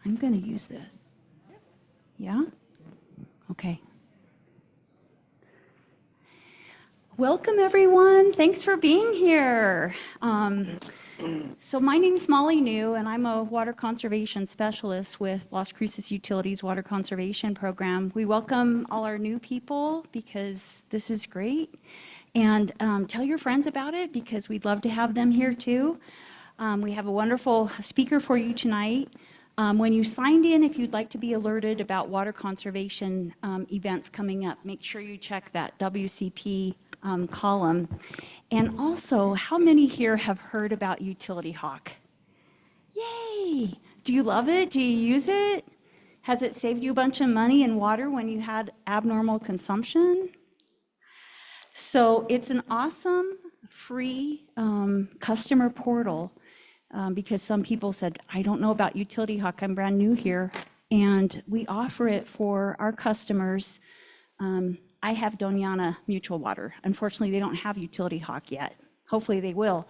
I'm going to use this. Yeah? Okay. Welcome, everyone. Thanks for being here. So my name's Molly New, and I'm a water conservation specialist with Las Cruces Utilities Water Conservation Program. We welcome all our new people because this is great. And tell your friends about it because we'd love to have them here too. We have a wonderful speaker for you tonight. When you signed in, if you'd like to be alerted about water conservation events coming up, make sure you check that WCP column. And also, how many here have heard about Utility Hawk? Yay! Do you love it? Do you use it? Has it saved you a bunch of money and water when you had abnormal consumption? So it's an awesome free customer portal because some people said, I don't know about Utility Hawk, I'm brand new here. And we offer it for our customers. I have Doñana Mutual Water. Unfortunately, they don't have Utility Hawk yet. Hopefully they will.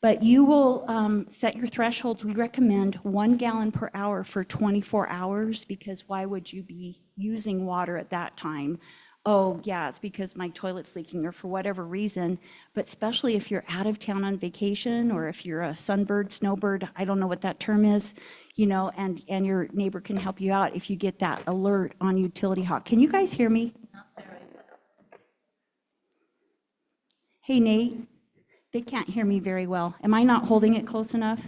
But you will set your thresholds. We recommend 1 gallon per hour for 24 hours because why would you be using water at that time? Oh, yeah, it's because my toilet's leaking or for whatever reason. But especially if you're out of town on vacation or if you're a sunbird, snowbird, I don't know what that term is, you know, and your neighbor can help you out if you get that alert on Utility Hawk. Can you guys hear me? Hey, Nate, they can't hear me very well. Am I not holding it close enough?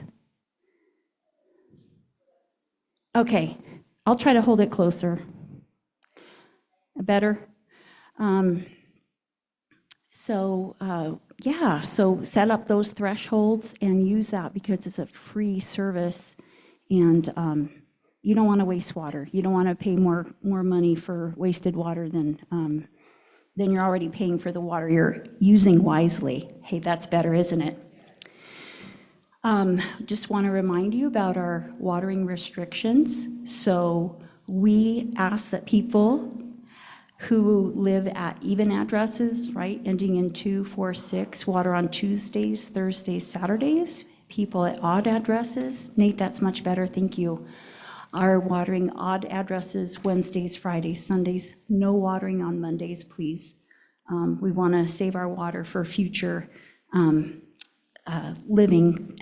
Okay, I'll try to hold it closer. Better? So set up those thresholds and use that because it's a free service and you don't want to waste water. You don't want to pay more money for wasted water than you're already paying for the water you're using wisely. Hey, that's better, isn't it? Just want to remind you about our watering restrictions. So we ask that people who live at even addresses, right, ending in 246, water on Tuesdays, Thursdays, Saturdays. People at odd addresses, Nate, that's much better, thank you, are watering odd addresses Wednesdays, Fridays, Sundays. No watering on Mondays, please. We want to save our water for future living.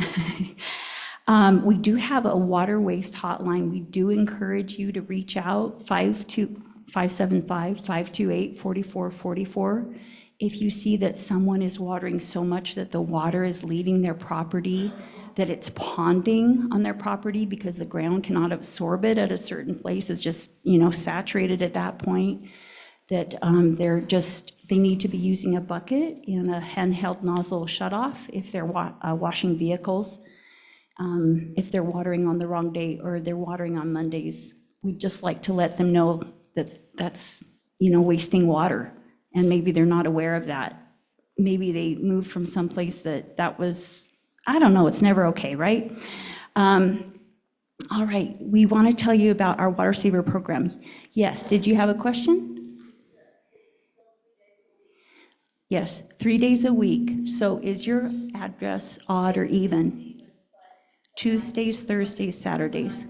We do have a water waste hotline. We do encourage you to reach out, 575-528-4444. If you see that someone is watering so much that the water is leaving their property, that it's ponding on their property because the ground cannot absorb it at a certain place, it's just, you know, saturated at that point, that they need to be using a bucket and a handheld nozzle shutoff if they're washing vehicles, if they're watering on the wrong day or they're watering on Mondays. We'd just like to let them know that that's, you know, wasting water, and maybe they're not aware of that. Maybe they moved from someplace that was, I don't know, it's never okay, right? All right, we want to tell you about our Water Saver program. Yes, did you have a question? Yes, 3 days a week. So is your address odd or even? Tuesdays, Thursdays, Saturdays.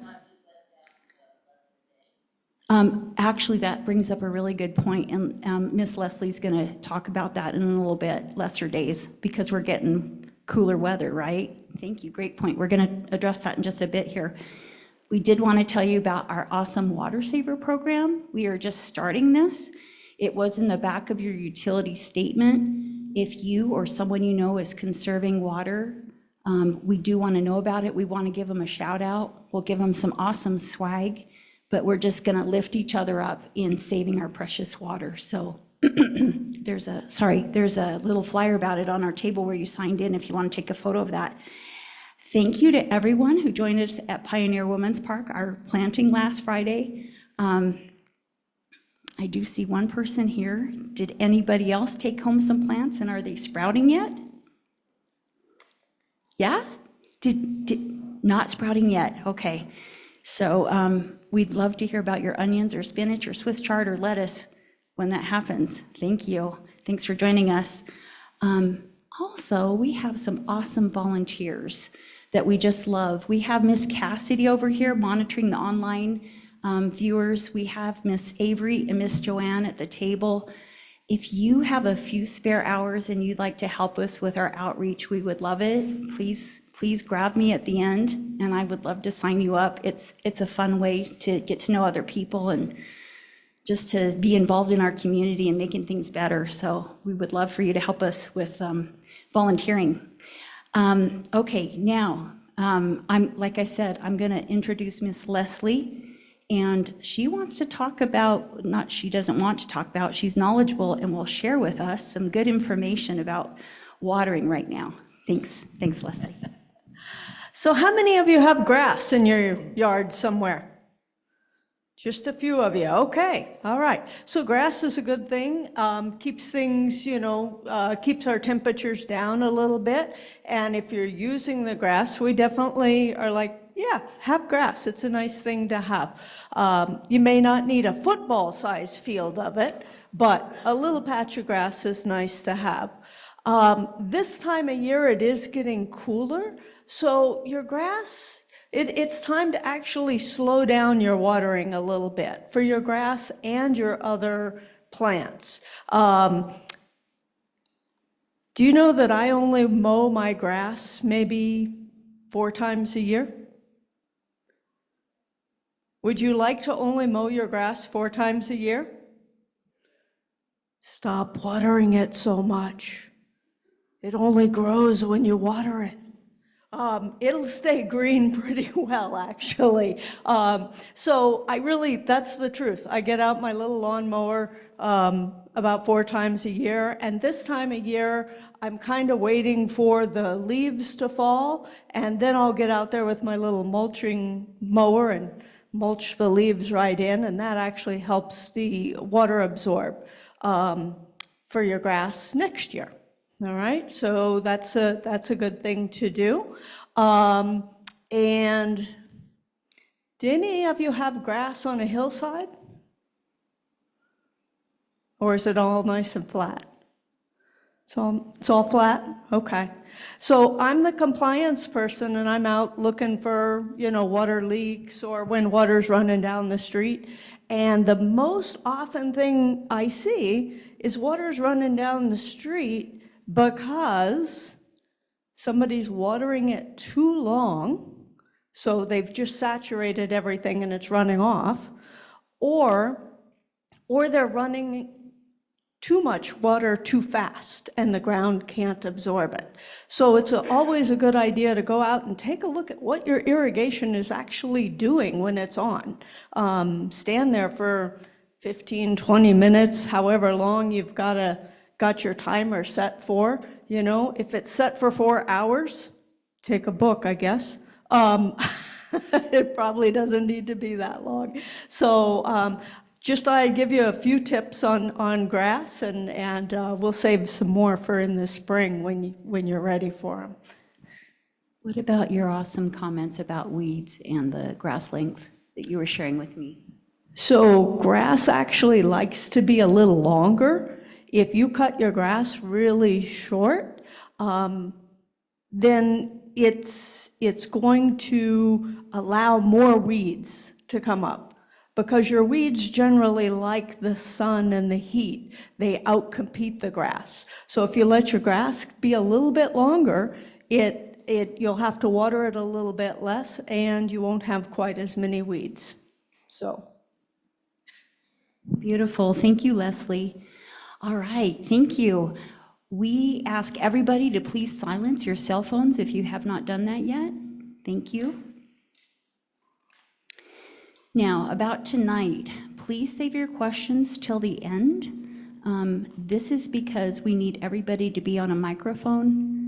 Actually, that brings up a really good point, and Miss Leslie's going to talk about that in a little bit, lesser days, because we're getting cooler weather, right? Thank you, great point. We're going to address that in just a bit here. We did want to tell you about our awesome Water Saver program. We are just starting this. It was in the back of your utility statement. If you or someone you know is conserving water, we do want to know about it. We want to give them a shout out. We'll give them some awesome swag. But we're just going to lift each other up in saving our precious water. So there's a little flyer about it on our table where you signed in if you want to take a photo of that. Thank you to everyone who joined us at Pioneer Women's Park, our planting last Friday. I do see one person here. Did anybody else take home some plants, and are they sprouting yet? Yeah? Not sprouting yet, okay. So we'd love to hear about your onions or spinach or Swiss chard or lettuce when that happens. Thank you. Thanks for joining us. Also, we have some awesome volunteers that we just love. We have Miss Cassidy over here monitoring the online viewers. We have Miss Avery and Miss Joanne at the table. If you have a few spare hours and you'd like to help us with our outreach, we would love it. Please grab me at the end, and I would love to sign you up. It's a fun way to get to know other people and just to be involved in our community and making things better. So we would love for you to help us with volunteering. Okay, now, like I said, I'm gonna introduce Miss Leslie, and she wants to talk about, she doesn't want to talk about, she's knowledgeable and will share with us some good information about watering right now. Thanks, Leslie. So how many of you have grass in your yard somewhere? Just a few of you, okay, all right. So grass is a good thing, keeps things, keeps our temperatures down a little bit. And if you're using the grass, we definitely are like, yeah, have grass, it's a nice thing to have. You may not need a football-sized field of it, but a little patch of grass is nice to have. This time of year, it is getting cooler, so your grass, it's time to actually slow down your watering a little bit for your grass and your other plants. Do you know that I only mow my grass maybe 4 times a year? Would you like to only mow your grass 4 times a year? Stop watering it so much. It only grows when you water it. It'll stay green pretty well, actually. So that's the truth. I get out my little lawnmower about 4 times a year, and this time of year, I'm kind of waiting for the leaves to fall, and then I'll get out there with my little mulching mower and mulch the leaves right in, and that actually helps the water absorb for your grass next year. All right, so that's a good thing to do. And do any of you have grass on a hillside? Or is it all nice and flat? It's all flat? Okay. So I'm the compliance person, and I'm out looking for, water leaks or when water's running down the street. And the most often thing I see is water's running down the street because somebody's watering it too long, so they've just saturated everything and it's running off, or they're running too much water too fast and the ground can't absorb it. So it's always a good idea to go out and take a look at what your irrigation is actually doing when it's on. Stand there for 15, 20 minutes, however long you've got your timer set for. If it's set for 4 hours, take a book, I guess. It probably doesn't need to be that long. So just thought I'd give you a few tips on grass, and we'll save some more for in the spring when you're ready for them. What about your awesome comments about weeds and the grass length that you were sharing with me? So grass actually likes to be a little longer. If you cut your grass really short, then it's going to allow more weeds to come up, because your weeds generally like the sun and the heat. They outcompete the grass. So if you let your grass be a little bit longer, you'll have to water it a little bit less, and you won't have quite as many weeds. So. Beautiful. Thank you, Leslie. All right, thank you. We ask everybody to please silence your cell phones if you have not done that yet. Thank you. Now, about tonight, please save your questions till the end. This is because we need everybody to be on a microphone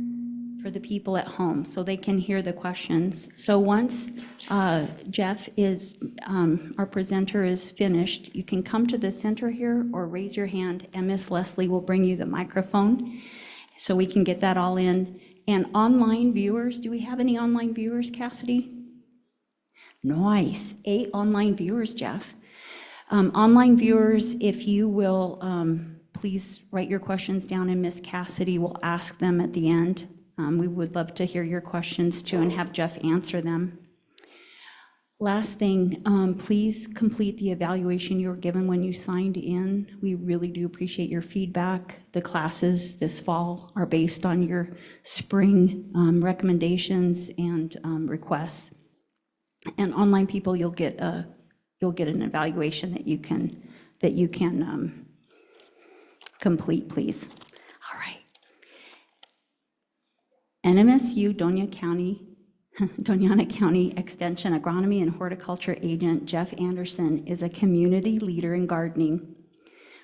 for the people at home so they can hear the questions. So once Jeff our presenter is finished, you can come to the center here or raise your hand, and Miss Leslie will bring you the microphone so we can get that all in. And online viewers, do we have any online viewers, Cassidy? Nice, 8 online viewers, Jeff. Online viewers, if you will please write your questions down and Miss Cassidy will ask them at the end. We would love to hear your questions too and have Jeff answer them. Last thing, please complete the evaluation you were given when you signed in. We really do appreciate your feedback. The classes this fall are based on your spring recommendations and requests. And online people, you'll get an evaluation that you can complete, please. All right. NMSU Doñana County Extension Agronomy and Horticulture Agent Jeff Anderson is a community leader in gardening.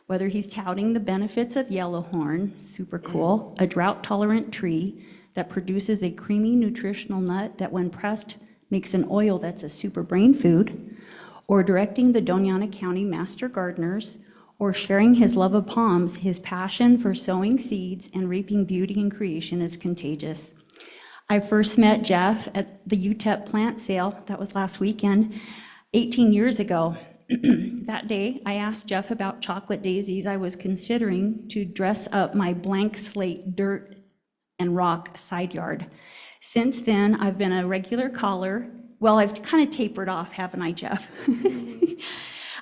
Whether he's touting the benefits of yellowhorn, super cool, a drought-tolerant tree that produces a creamy nutritional nut that when pressed makes an oil that's a super brain food, or directing the Doñana County Master Gardeners, or sharing his love of palms, his passion for sowing seeds and reaping beauty and creation is contagious. I first met Jeff at the UTEP plant sale, that was last weekend, 18 years ago. That day, I asked Jeff about chocolate daisies I was considering to dress up my blank slate dirt and rock side yard. Since then, I've been a regular caller. Well, I've kind of tapered off, haven't I, Jeff?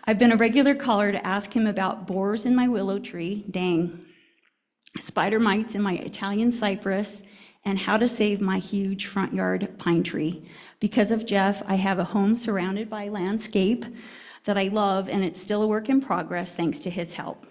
I've been a regular caller to ask him about borers in my willow tree, dang, spider mites in my Italian cypress, and how to save my huge front yard pine tree. Because of Jeff, I have a home surrounded by landscape that I love, and it's still a work in progress thanks to his help.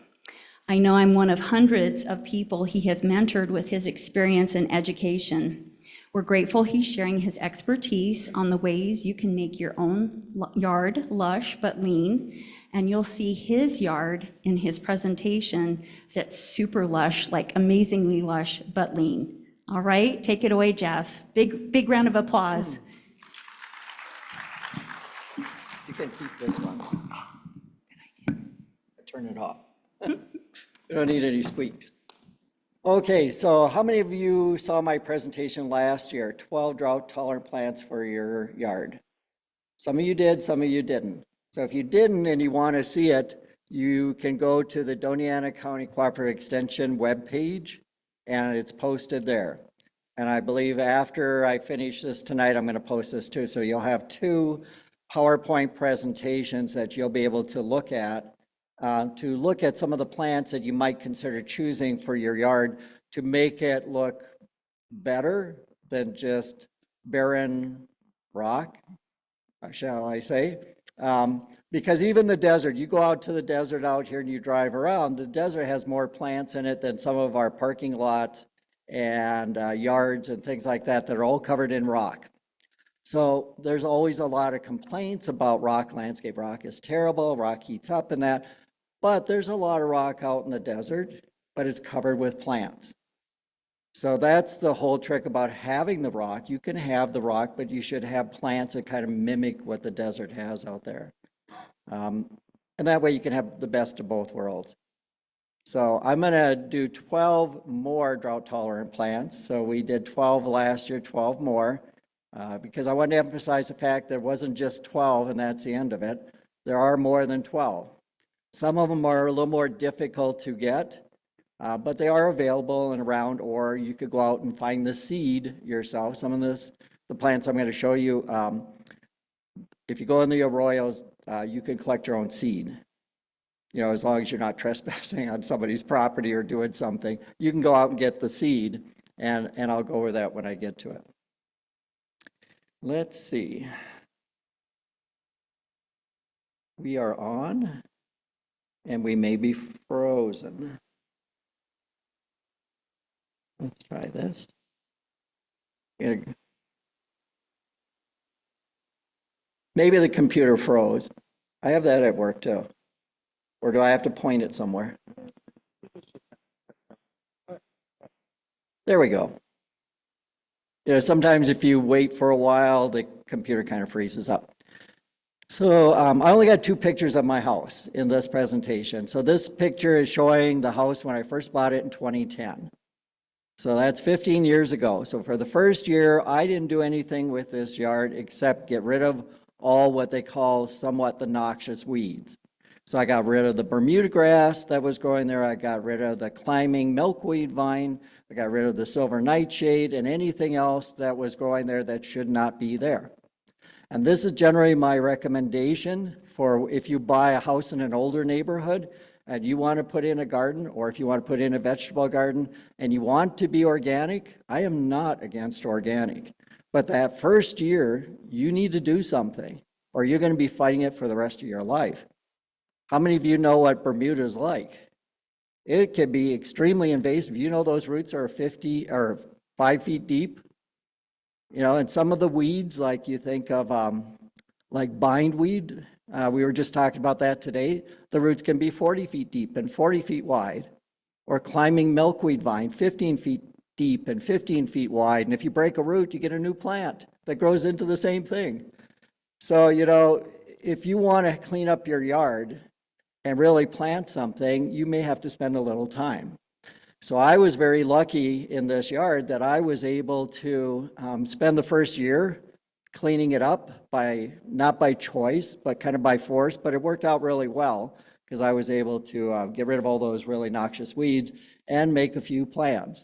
I know I'm one of hundreds of people he has mentored with his experience and education. We're grateful he's sharing his expertise on the ways you can make your own yard lush but lean, and you'll see his yard in his presentation that's super lush, like amazingly lush but lean. All right, take it away, Jeff. Big round of applause. You can keep this one. Turn it off. You don't need any squeaks. Okay, so how many of you saw my presentation last year? 12 drought-tolerant plants for your yard. Some of you did, some of you didn't. So if you didn't and you want to see it, you can go to the Doñana County Cooperative Extension webpage, and it's posted there. And I believe after I finish this tonight, I'm going to post this too. So you'll have 2 PowerPoint presentations that you'll be able to look at some of the plants that you might consider choosing for your yard to make it look better than just barren rock, shall I say. Because even the desert, you go out to the desert out here and you drive around, the desert has more plants in it than some of our parking lots and yards and things like that are all covered in rock. So there's always a lot of complaints about rock landscape. Rock is terrible, rock heats up and that, but there's a lot of rock out in the desert, but it's covered with plants. So that's the whole trick about having the rock. You can have the rock, but you should have plants that kind of mimic what the desert has out there. And that way you can have the best of both worlds. So I'm going to do 12 more drought-tolerant plants. So we did 12 last year, 12 more, because I wanted to emphasize the fact there wasn't just 12 and that's the end of it. There are more than 12. Some of them are a little more difficult to get, but they are available and around, or you could go out and find the seed yourself. Some of the plants I'm going to show you, if you go in the arroyos, you can collect your own seed. You know, as long as you're not trespassing on somebody's property or doing something, you can go out and get the seed, and I'll go over that when I get to it. Let's see. We are on, and we may be frozen. Let's try this. Maybe the computer froze. I have that at work too. Or do I have to point it somewhere? There we go. You know, sometimes if you wait for a while, the computer kind of freezes up. So I only got 2 pictures of my house in this presentation. So this picture is showing the house when I first bought it in 2010. So that's 15 years ago. So for the first year, I didn't do anything with this yard except get rid of all what they call somewhat the noxious weeds. So I got rid of the Bermuda grass that was growing there. I got rid of the climbing milkweed vine. I got rid of the silver nightshade and anything else that was growing there that should not be there. And this is generally my recommendation for if you buy a house in an older neighborhood and you want to put in a garden, or if you want to put in a vegetable garden and you want to be organic. I am not against organic, but that first year you need to do something or you're going to be fighting it for the rest of your life. How many of you know what Bermuda is like? It can be extremely invasive. You know those roots are 50 or 5 feet deep. You know, and some of the weeds, like you think of like bindweed, we were just talking about that today. The roots can be 40 feet deep and 40 feet wide. Or climbing milkweed vine, 15 feet deep and 15 feet wide. And if you break a root, you get a new plant that grows into the same thing. So, you know, if you want to clean up your yard and really plant something, you may have to spend a little time. So I was very lucky in this yard that I was able to spend the first year cleaning it up not by choice, but kind of by force, but it worked out really well because I was able to get rid of all those really noxious weeds and make a few plans.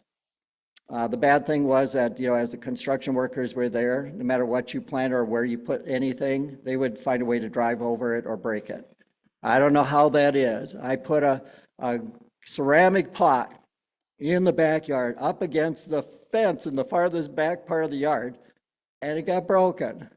The bad thing was that, you know, as the construction workers were there, no matter what you plant or where you put anything, they would find a way to drive over it or break it. I don't know how that is. I put a ceramic pot in the backyard up against the fence in the farthest back part of the yard, and it got broken.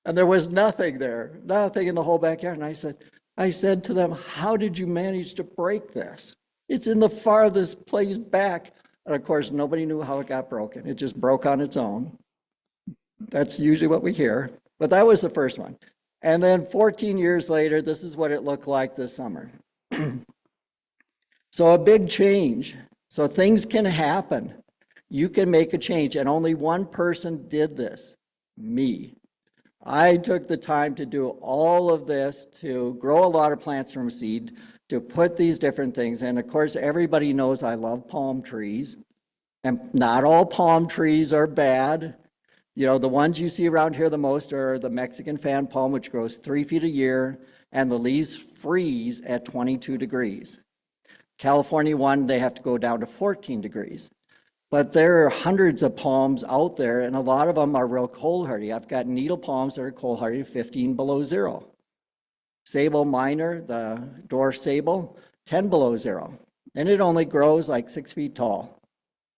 And there was nothing there, nothing in the whole backyard. And I said to them, how did you manage to break this? It's in the farthest place back. And of course, nobody knew how it got broken. It just broke on its own. That's usually what we hear. But that was the first one. And then 14 years later, this is what it looked like this summer. So a big change. So things can happen. You can make a change. And only one person did this, me. I took the time to do all of this, to grow a lot of plants from seed, to put these different things. And of course, everybody knows I love palm trees. And not all palm trees are bad. You know, the ones you see around here the most are the Mexican fan palm, which grows 3 feet a year, and the leaves freeze at 22 degrees. California one, they have to go down to 14 degrees. But there are hundreds of palms out there, and a lot of them are real cold hardy. I've got needle palms that are cold hardy, 15 below zero. Sable minor, the dwarf sable, 10 below zero. And it only grows like 6 feet tall.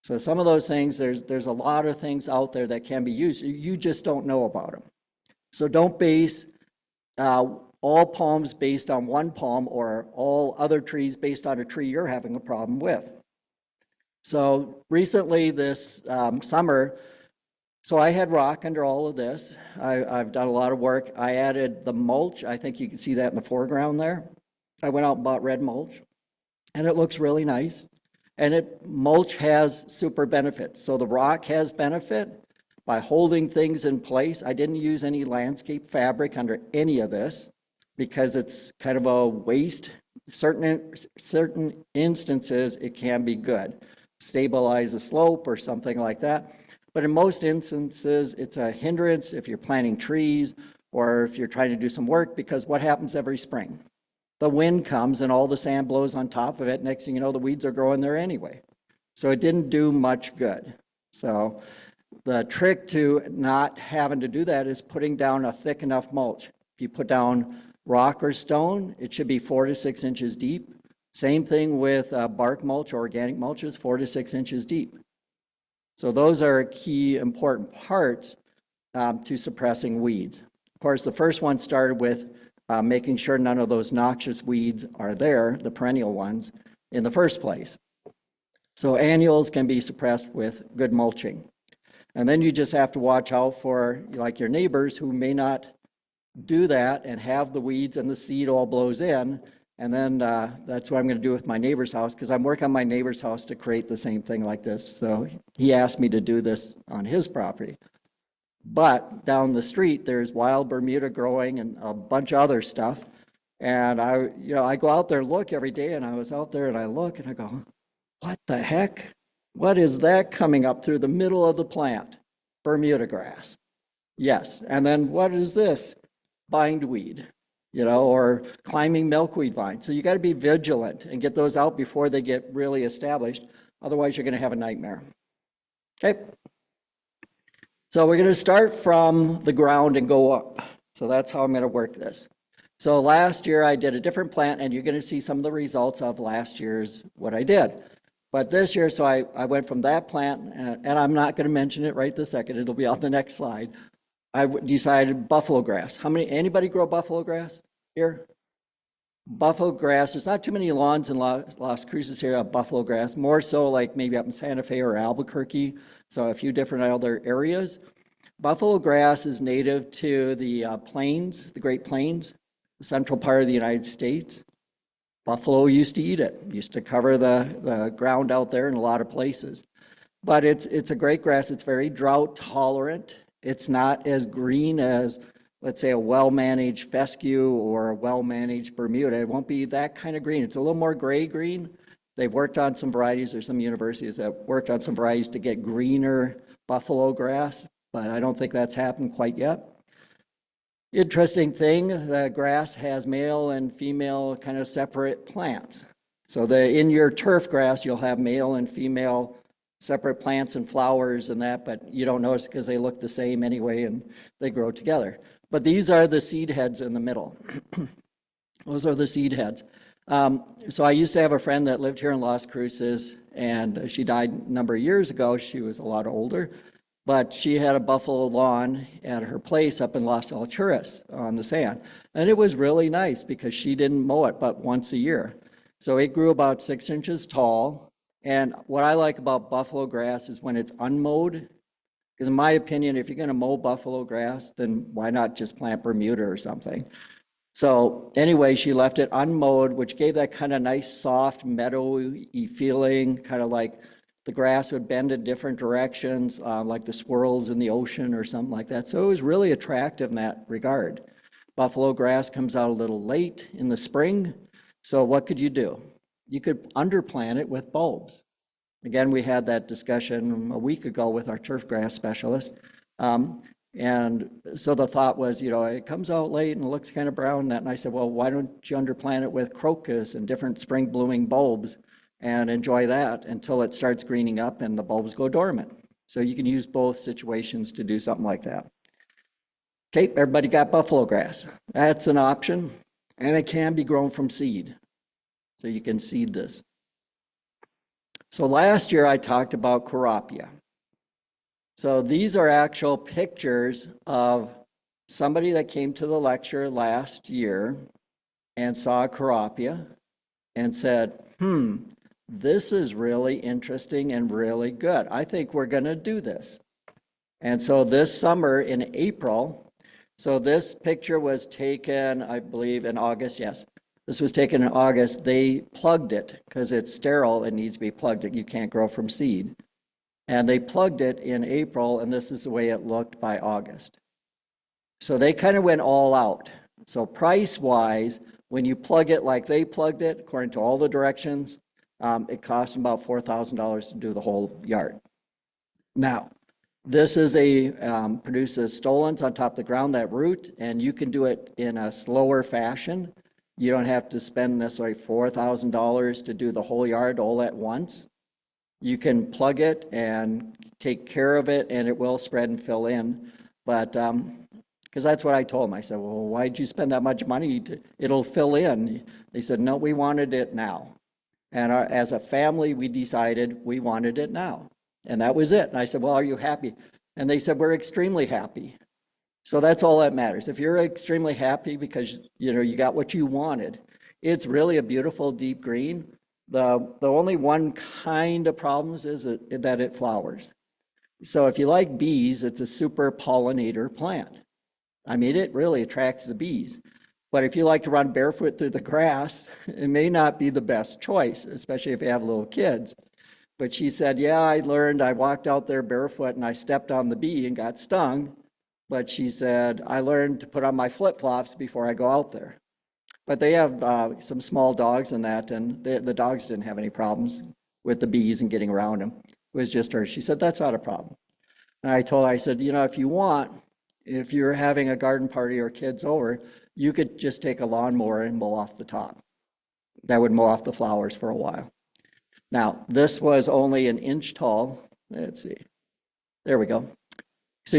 So some of those things, there's a lot of things out there that can be used. You just don't know about them. So don't base all palms based on one palm or all other trees based on a tree you're having a problem with. So recently this summer, so I had rock under all of this. I've done a lot of work. I added the mulch. I think you can see that in the foreground there. I went out and bought red mulch, and it looks really nice. And mulch has super benefits. So the rock has benefit by holding things in place. I didn't use any landscape fabric under any of this because it's kind of a waste. Certain instances, it can be good. Stabilize a slope or something like that. But in most instances, it's a hindrance if you're planting trees or if you're trying to do some work, because what happens every spring? The wind comes and all the sand blows on top of it. Next thing you know, the weeds are growing there anyway. So it didn't do much good. So the trick to not having to do that is putting down a thick enough mulch. If you put down rock or stone, it should be 4 to 6 inches deep. Same thing with bark mulch or organic mulches, 4 to 6 inches deep. So those are key important parts to suppressing weeds. Of course, the first one started with making sure none of those noxious weeds are there, the perennial ones, in the first place. So annuals can be suppressed with good mulching. And then you just have to watch out for, like, your neighbors who may not do that and have the weeds and the seed all blows in. And then that's what I'm going to do with my neighbor's house, because I'm working on my neighbor's house to create the same thing like this. So he asked me to do this on his property. But down the street, there's wild Bermuda growing and a bunch of other stuff. And I go out there and look every day, and I was out there and I look and I go, what the heck? What is that coming up through the middle of the plant? Bermuda grass. Yes. And then what is this? Bindweed. or climbing milkweed vines. So you got to be vigilant and get those out before they get really established. Otherwise, you're going to have a nightmare. Okay. So we're going to start from the ground and go up. So that's how I'm going to work this. So last year I did a different plant, and you're going to see some of the results of last year's what I did. But this year, so I went from that plant, and I'm not going to mention it right this second. It'll be on the next slide. I decided buffalo grass. Anybody grow buffalo grass here? Buffalo grass, there's not too many lawns in Las Cruces here of buffalo grass, more so like maybe up in Santa Fe or Albuquerque, so a few different other areas. Buffalo grass is native to the plains, the Great Plains, the central part of the United States. Buffalo used to eat it, used to cover the ground out there in a lot of places. But it's a great grass. It's very drought tolerant. It's not as green as, let's say, a well-managed fescue or a well-managed Bermuda. It won't be that kind of green. It's a little more gray-green. They've worked on some varieties. There's some universities that worked on some varieties to get greener buffalo grass, but I don't think that's happened quite yet. Interesting thing, the grass has male and female kind of separate plants. So in your turf grass, you'll have male and female separate plants and flowers and that, but you don't notice because they look the same anyway and they grow together. But these are the seed heads in the middle. Those are the seed heads. So I used to have a friend that lived here in Las Cruces, and she died a number of years ago. She was a lot older, but she had a buffalo lawn at her place up in Las Alturas on the sand. And it was really nice because she didn't mow it but once a year. So it grew about 6 inches tall. And what I like about buffalo grass is when it's unmowed, because in my opinion, if you're going to mow buffalo grass, then why not just plant Bermuda or something? So anyway, she left it unmowed, which gave that kind of nice, soft, meadowy feeling, kind of like the grass would bend in different directions, like the swirls in the ocean or something like that. So it was really attractive in that regard. Buffalo grass comes out a little late in the spring. So what could you do? You could underplant it with bulbs. Again, we had that discussion a week ago with our turf grass specialist. And so the thought was, it comes out late and looks kind of brown. And I said, well, why don't you underplant it with crocus and different spring blooming bulbs and enjoy that until it starts greening up and the bulbs go dormant. So you can use both situations to do something like that. Okay, everybody got buffalo grass. That's an option, and it can be grown from seed. So you can seed this. So last year I talked about Corapia. So these are actual pictures of somebody that came to the lecture last year and saw Corapia and said, this is really interesting and really good. I think we're going to do this. And so this summer in April, so this picture was taken, I believe, in August. Yes, this was taken in August. They plugged it because it's sterile. It needs to be plugged. You can't grow from seed. And they plugged it in April, and this is the way it looked by August. So they kind of went all out. So price-wise, when you plug it like they plugged it, according to all the directions, it costs them about $4,000 to do the whole yard. Now, this is produces stolons on top of the ground, that root, and you can do it in a slower fashion. You don't have to spend necessarily $4,000 to do the whole yard all at once. You can plug it and take care of it, and it will spread and fill in. But because that's what I told them. I said, well, why'd you spend that much money? It'll fill in. They said, no, we wanted it now. And as a family, we decided we wanted it now. And that was it. And I said, well, are you happy? And they said, we're extremely happy. So that's all that matters. If you're extremely happy because you got what you wanted, it's really a beautiful deep green. The only one kind of problems is that it flowers. So if you like bees, it's a super pollinator plant. I mean, it really attracts the bees. But if you like to run barefoot through the grass, it may not be the best choice, especially if you have little kids. But she said, yeah, I walked out there barefoot and I stepped on the bee and got stung. But she said, I learned to put on my flip-flops before I go out there. But they have some small dogs and that, and the dogs didn't have any problems with the bees and getting around them. It was just her. She said, that's not a problem. And I told her, I said, if you want, if you're having a garden party or kids over, you could just take a lawnmower and mow off the top. That would mow off the flowers for a while. Now, this was only an inch tall. Let's see. There we go. So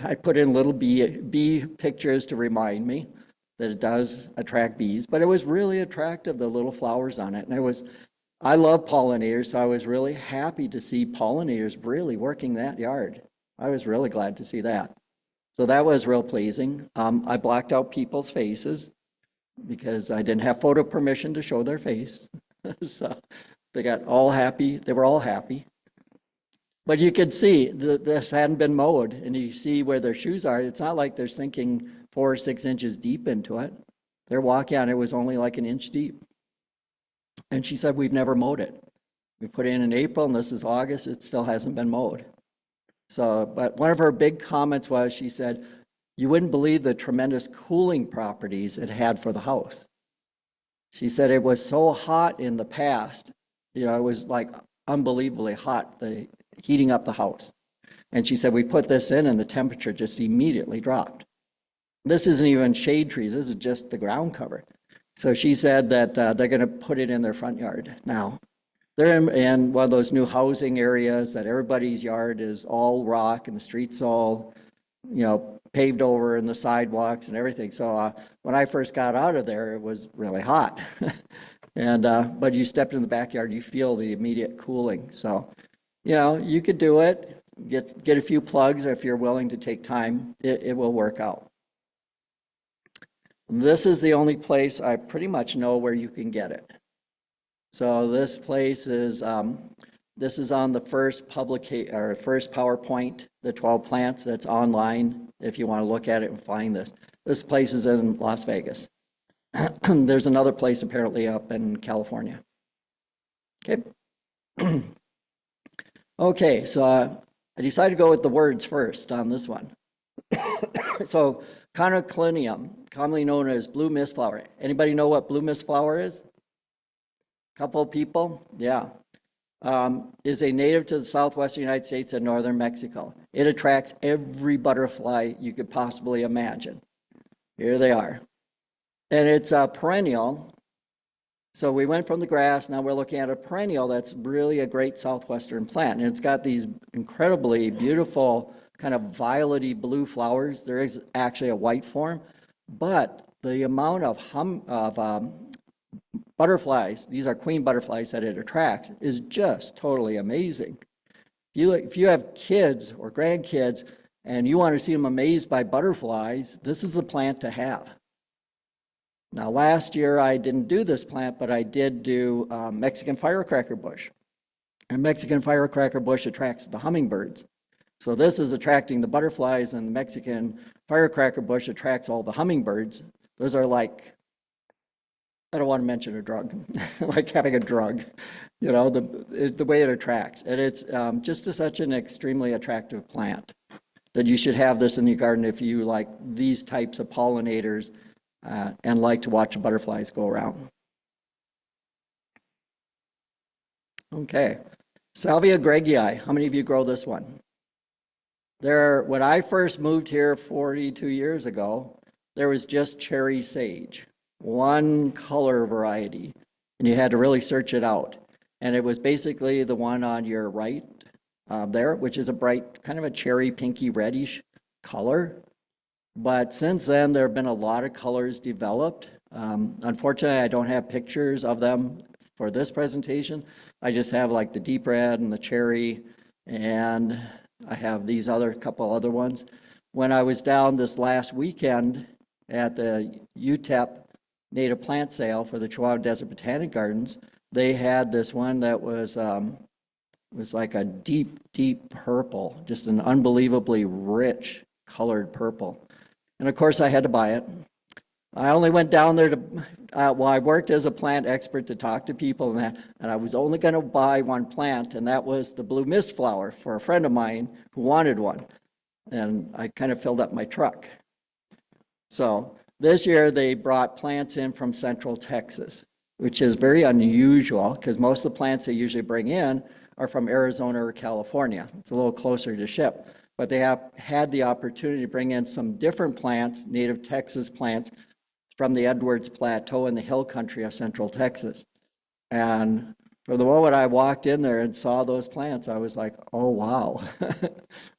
I put in little bee pictures to remind me that it does attract bees, but it was really attractive, the little flowers on it. And I love pollinators, so I was really happy to see pollinators really working that yard. I was really glad to see that. So that was real pleasing. I blocked out people's faces because I didn't have photo permission to show their face. So they got all happy. They were all happy. But you could see this hadn't been mowed, and you see where their shoes are. It's not like they're sinking 4 or 6 inches deep into it. They're walking on it was only like an inch deep. And she said, we've never mowed it. We put it in April, and this is August. It still hasn't been mowed. So, but one of her big comments was, she said, you wouldn't believe the tremendous cooling properties it had for the house. She said it was so hot in the past, it was like unbelievably hot, heating up the house. And she said, we put this in and the temperature just immediately dropped. This isn't even shade trees, this is just the ground cover. So she said that they're going to put it in their front yard now. They're in one of those new housing areas that everybody's yard is all rock and the streets all, paved over and the sidewalks and everything. So when I first got out of there, it was really hot. But you stepped in the backyard, you feel the immediate cooling. So, you could do it, get a few plugs if you're willing to take time. It will work out. This is the only place I pretty much know where you can get it. So this place is, this is on the first first PowerPoint, the 12 plants that's online, if you want to look at it and find this. This place is in Las Vegas. There's another place apparently up in California. Okay. Okay, so I decided to go with the words first on this one. So Conoclinium, commonly known as blue mist flower. Anybody know what blue mist flower is? Couple people? Yeah. Is a native to the southwestern United States and northern Mexico. It attracts every butterfly you could possibly imagine. Here they are. And it's a perennial. So we went from the grass, now we're looking at a perennial that's really a great southwestern plant. And it's got these incredibly beautiful kind of violet-y blue flowers. There is actually a white form, but the amount of butterflies, these are queen butterflies that it attracts, is just totally amazing. If you have kids or grandkids and you want to see them amazed by butterflies, this is the plant to have. Now last year I didn't do this plant, but I did do Mexican firecracker bush. And Mexican firecracker bush attracts the hummingbirds. So this is attracting the butterflies, and the Mexican firecracker bush attracts all the hummingbirds. Those are like, I don't want to mention a drug, like having a drug, the way it attracts. And it's just such an extremely attractive plant that you should have this in your garden if you like these types of pollinators and like to watch the butterflies go around. Okay, Salvia gregii, how many of you grow this one? When I first moved here 42 years ago, there was just cherry sage, one color variety, and you had to really search it out. And it was basically the one on your right there, which is a bright, kind of a cherry pinky reddish color. But since then, there have been a lot of colors developed. Unfortunately, I don't have pictures of them for this presentation. I just have like the deep red and the cherry, and I have these couple other ones. When I was down this last weekend at the UTEP native plant sale for the Chihuahua Desert Botanic Gardens, they had this one that was like a deep, deep purple, just an unbelievably rich colored purple. And of course I had to buy it. I only went down there I worked as a plant expert to talk to people and I was only going to buy one plant, and that was the blue mist flower for a friend of mine who wanted one. And I kind of filled up my truck. So this year they brought plants in from Central Texas, which is very unusual because most of the plants they usually bring in are from Arizona or California. It's a little closer to ship. But they have had the opportunity to bring in some different plants, native Texas plants, from the Edwards Plateau in the hill country of central Texas. And from the moment I walked in there and saw those plants, I was like, oh, wow.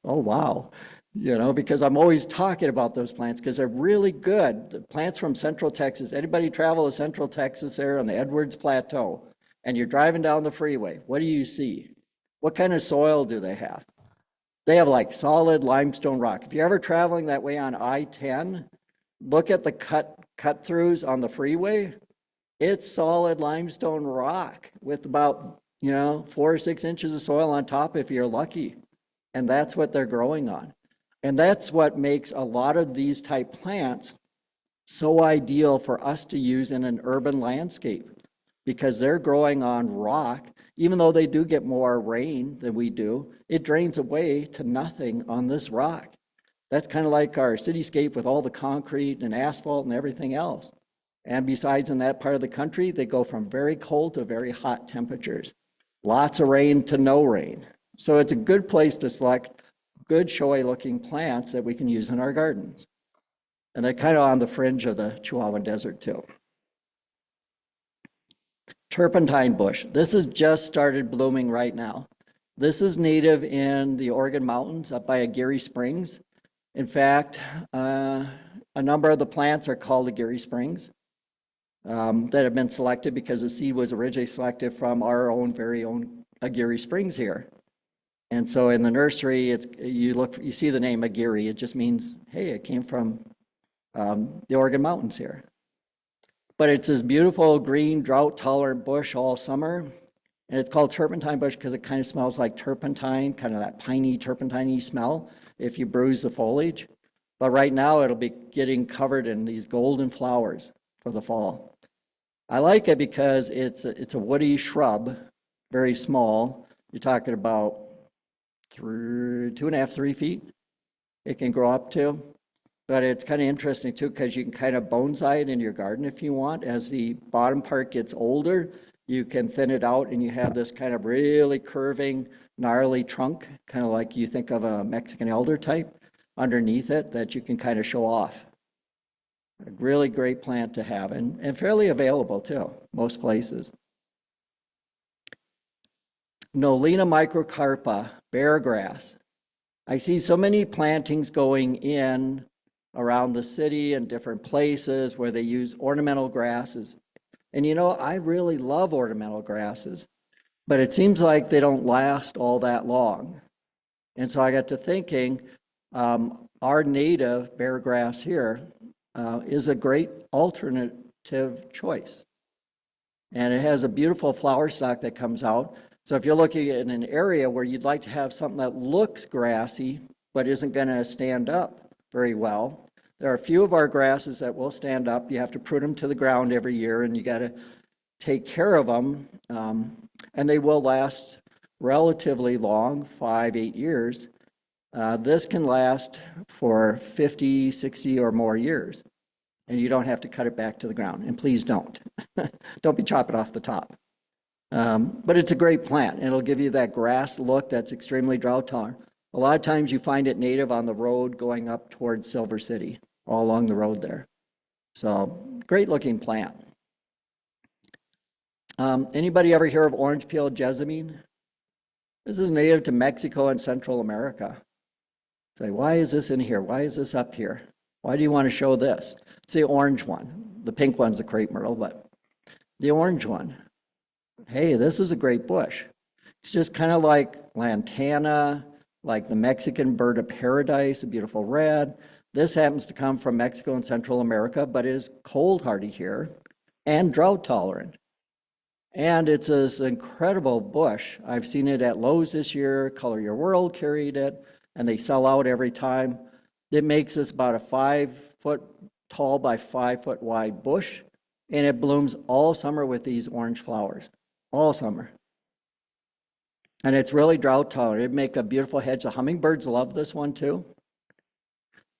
Oh, wow. You know, because I'm always talking about those plants because they're really good. The plants from central Texas, anybody travel to central Texas there on the Edwards Plateau, and you're driving down the freeway, what do you see? What kind of soil do they have? They have like solid limestone rock. If you're ever traveling that way on I-10, look at the cut-throughs on the freeway. It's solid limestone rock with about, 4 or 6 inches of soil on top if you're lucky. And that's what they're growing on. And that's what makes a lot of these type plants so ideal for us to use in an urban landscape, because they're growing on rock. Even though they do get more rain than we do, it drains away to nothing on this rock. That's kind of like our cityscape with all the concrete and asphalt and everything else. And besides, in that part of the country, they go from very cold to very hot temperatures. Lots of rain to no rain. So it's a good place to select good, showy looking plants that we can use in our gardens. And they're kind of on the fringe of the Chihuahuan Desert too. Turpentine bush. This has just started blooming right now. This is native in the Oregon mountains up by Aguirre Springs. In fact, a number of the plants are called Aguirre Springs that have been selected because the seed was originally selected from our own very own Aguirre Springs here. And so in the nursery, you see the name Aguirre. It just means, hey, it came from the Oregon mountains here. But it's this beautiful green drought-tolerant bush all summer. And it's called turpentine bush because it kind of smells like turpentine, kind of that piney, turpentine-y smell if you bruise the foliage. But right now it'll be getting covered in these golden flowers for the fall. I like it because it's a woody shrub, very small. You're talking about 2.5, 3 feet it can grow up to. But it's kind of interesting too because you can kind of bonsai it in your garden if you want. As the bottom part gets older, you can thin it out and you have this kind of really curving, gnarly trunk, kind of like you think of a Mexican elder type underneath it that you can kind of show off. A really great plant to have and fairly available too, most places. Nolina microcarpa, bear grass. I see so many plantings going in around the city and different places where they use ornamental grasses. And I really love ornamental grasses, but it seems like they don't last all that long. And so I got to thinking, our native bear grass here is a great alternative choice. And it has a beautiful flower stalk that comes out. So if you're looking at an area where you'd like to have something that looks grassy but isn't going to stand up very well, there are a few of our grasses that will stand up. You have to prune them to the ground every year, and you got to take care of them, and they will last relatively long, 5-8 years. This can last for 50, 60 or more years, and you don't have to cut it back to the ground. And please don't. Don't be chopping off the top. But it's a great plant. It'll give you that grass look that's extremely drought tolerant. A lot of times you find it native on the road going up towards Silver City, all along the road there. So great looking plant. Anybody ever hear of orange peel jessamine? This is native to Mexico and Central America. Say, why is this in here? Why is this up here? Why do you want to show this? It's the orange one. The pink one's a crepe myrtle, but the orange one. Hey, this is a great bush. It's just kind of like lantana, like the Mexican bird of paradise, a beautiful red. This happens to come from Mexico and Central America, but is cold hardy here and drought tolerant. And it's this incredible bush. I've seen it at Lowe's this year. Color Your World carried it, and they sell out every time. It makes this about a 5-foot tall by 5-foot wide bush, and it blooms all summer with these orange flowers, all summer. And it's really drought tolerant. It'd make a beautiful hedge. The hummingbirds love this one too.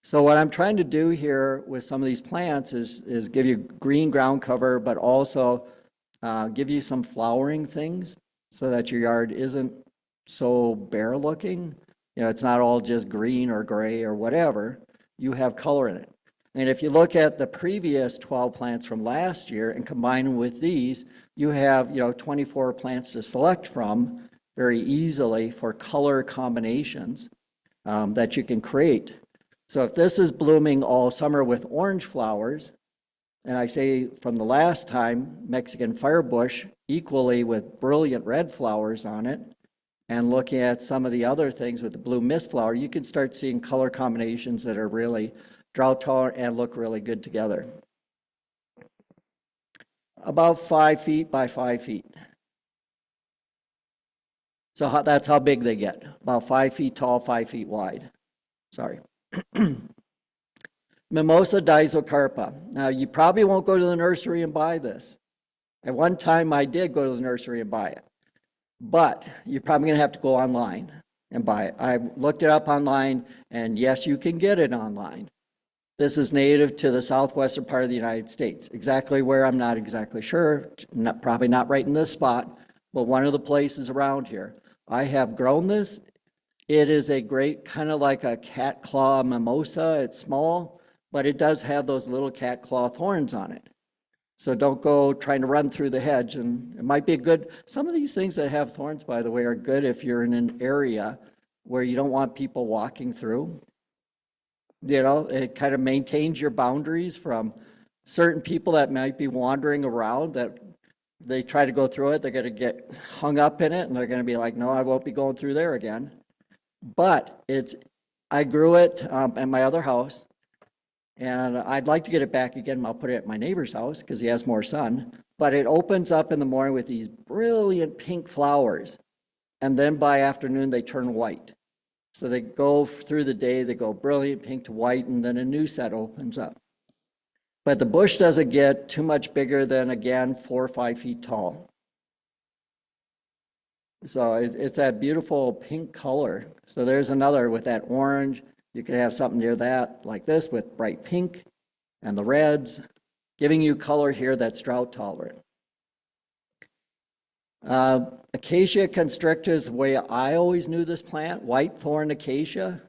So what I'm trying to do here with some of these plants is give you green ground cover, but also give you some flowering things so that your yard isn't so bare looking. It's not all just green or gray or whatever. You have color in it. And if you look at the previous 12 plants from last year and combine them with these, you have 24 plants to select from very easily for color combinations that you can create. So if this is blooming all summer with orange flowers, and I say from the last time, Mexican firebush equally with brilliant red flowers on it, and looking at some of the other things with the blue mist flower, you can start seeing color combinations that are really drought tolerant and look really good together. About 5 feet by 5 feet. So that's how big they get. About 5 feet tall, 5 feet wide. Sorry. Mimosa dizocarpa. Now, you probably won't go to the nursery and buy this. At one time, I did go to the nursery and buy it. But you're probably going to have to go online and buy it. I looked it up online, and yes, you can get it online. This is native to the southwestern part of the United States. Exactly where, I'm not exactly sure. Probably not right in this spot, but one of the places around here. I have grown this. It is a great, kind of like a cat claw mimosa. It's small, but it does have those little cat claw thorns on it. So don't go trying to run through the hedge, and it might be a good, some of these things that have thorns, by the way, are good if you're in an area where you don't want people walking through. It kind of maintains your boundaries from certain people that might be wandering around, that they try to go through it, they're going to get hung up in it, and they're going to be like, no, I won't be going through there again. But I grew it at my other house, and I'd like to get it back again. I'll put it at my neighbor's house because he has more sun. But it opens up in the morning with these brilliant pink flowers, and then by afternoon they turn white. So they go through the day, they go brilliant pink to white, and then a new set opens up. But the bush doesn't get too much bigger than, again, 4 or 5 feet tall. So it's that beautiful pink color. So there's another with that orange. You could have something near that, like this, with bright pink and the reds, giving you color here that's drought tolerant. Acacia constricta is the way I always knew this plant, white thorn acacia.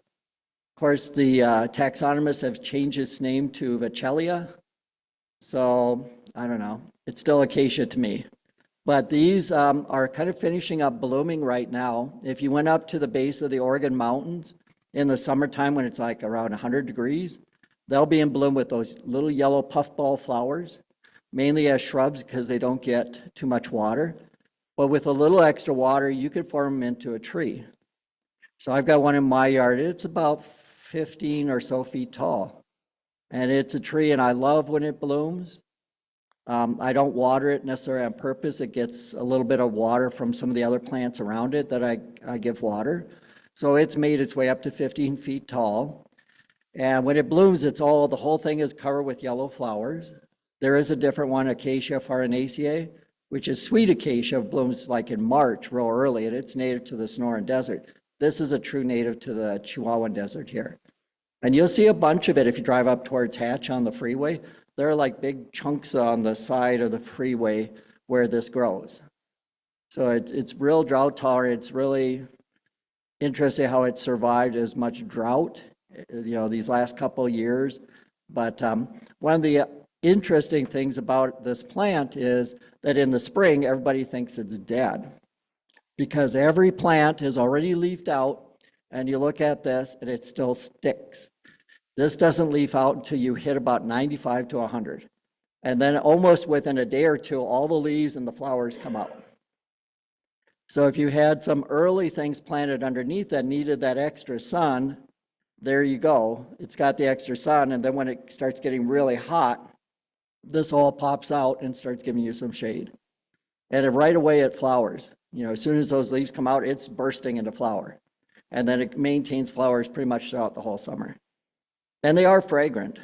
Of course, the taxonomists have changed its name to Vachelia. So I don't know, it's still acacia to me. But these are kind of finishing up blooming right now. If you went up to the base of the Oregon Mountains in the summertime when it's like around 100 degrees, they'll be in bloom with those little yellow puffball flowers, mainly as shrubs because they don't get too much water. But with a little extra water, you could form them into a tree. So I've got one in my yard. It's about 15 or so feet tall. And it's a tree, and I love when it blooms. I don't water it necessarily on purpose. It gets a little bit of water from some of the other plants around it that I give water. So it's made its way up to 15 feet tall. And when it blooms, the whole thing is covered with yellow flowers. There is a different one, Acacia farinaceae, which is sweet acacia, blooms like in March, real early, and it's native to the Sonoran Desert. This is a true native to the Chihuahuan Desert here. And you'll see a bunch of it if you drive up towards Hatch on the freeway. There are like big chunks on the side of the freeway where this grows. So it's real drought tolerant. It's really interesting how it survived as much drought, these last couple of years. But one of the interesting things about this plant is that in the spring, everybody thinks it's dead because every plant is already leafed out, and you look at this and it still sticks. This doesn't leaf out until you hit about 95 to 100. And then almost within a day or two, all the leaves and the flowers come out. So if you had some early things planted underneath that needed that extra sun, there you go. It's got the extra sun, and then when it starts getting really hot, this all pops out and starts giving you some shade. And right away it flowers. As soon as those leaves come out, it's bursting into flower. And then it maintains flowers pretty much throughout the whole summer. And they are fragrant.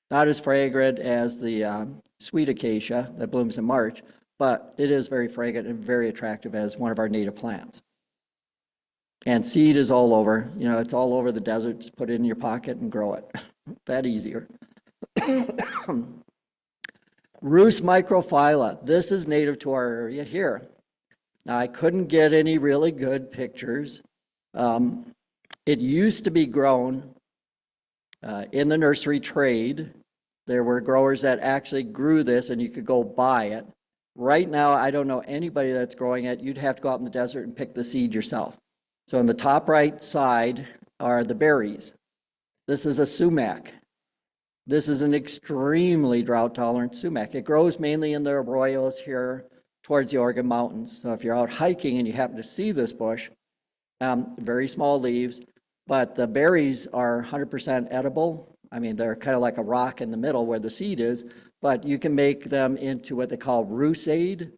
Not as fragrant as the sweet acacia that blooms in March, but it is very fragrant and very attractive as one of our native plants. And seed is all over. It's all over the desert. Just put it in your pocket and grow it. That easier. Rhus microphylla. This is native to our area here. Now, I couldn't get any really good pictures. It used to be grown In the nursery trade, there were growers that actually grew this and you could go buy it. Right now, I don't know anybody that's growing it. You'd have to go out in the desert and pick the seed yourself. So on the top right side are the berries. This is a sumac. This is an extremely drought-tolerant sumac. It grows mainly in the arroyos here towards the Oregon Mountains. So if you're out hiking and you happen to see this bush, very small leaves, but the berries are 100% edible. I mean, they're kind of like a rock in the middle where the seed is, but you can make them into what they call rooseade,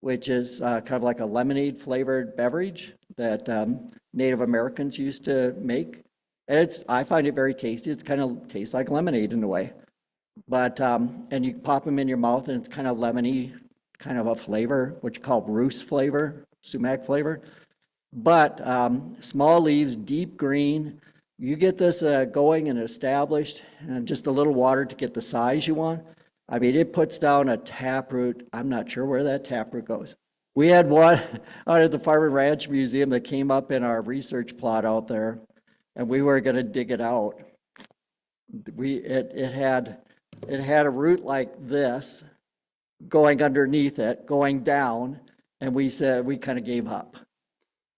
which is kind of like a lemonade flavored beverage that Native Americans used to make. And I find it very tasty. It's kind of tastes like lemonade in a way. But, and you pop them in your mouth and it's kind of lemony, kind of a flavor, which you call roost flavor, sumac flavor. But small leaves, deep green. You get this going and established, and just a little water to get the size you want. I mean, it puts down a taproot. I'm not sure where that taproot goes. We had one out at the Farm and Ranch Museum that came up in our research plot out there, and we were going to dig it out. It had a root like this going underneath it, going down, and we said we kind of gave up.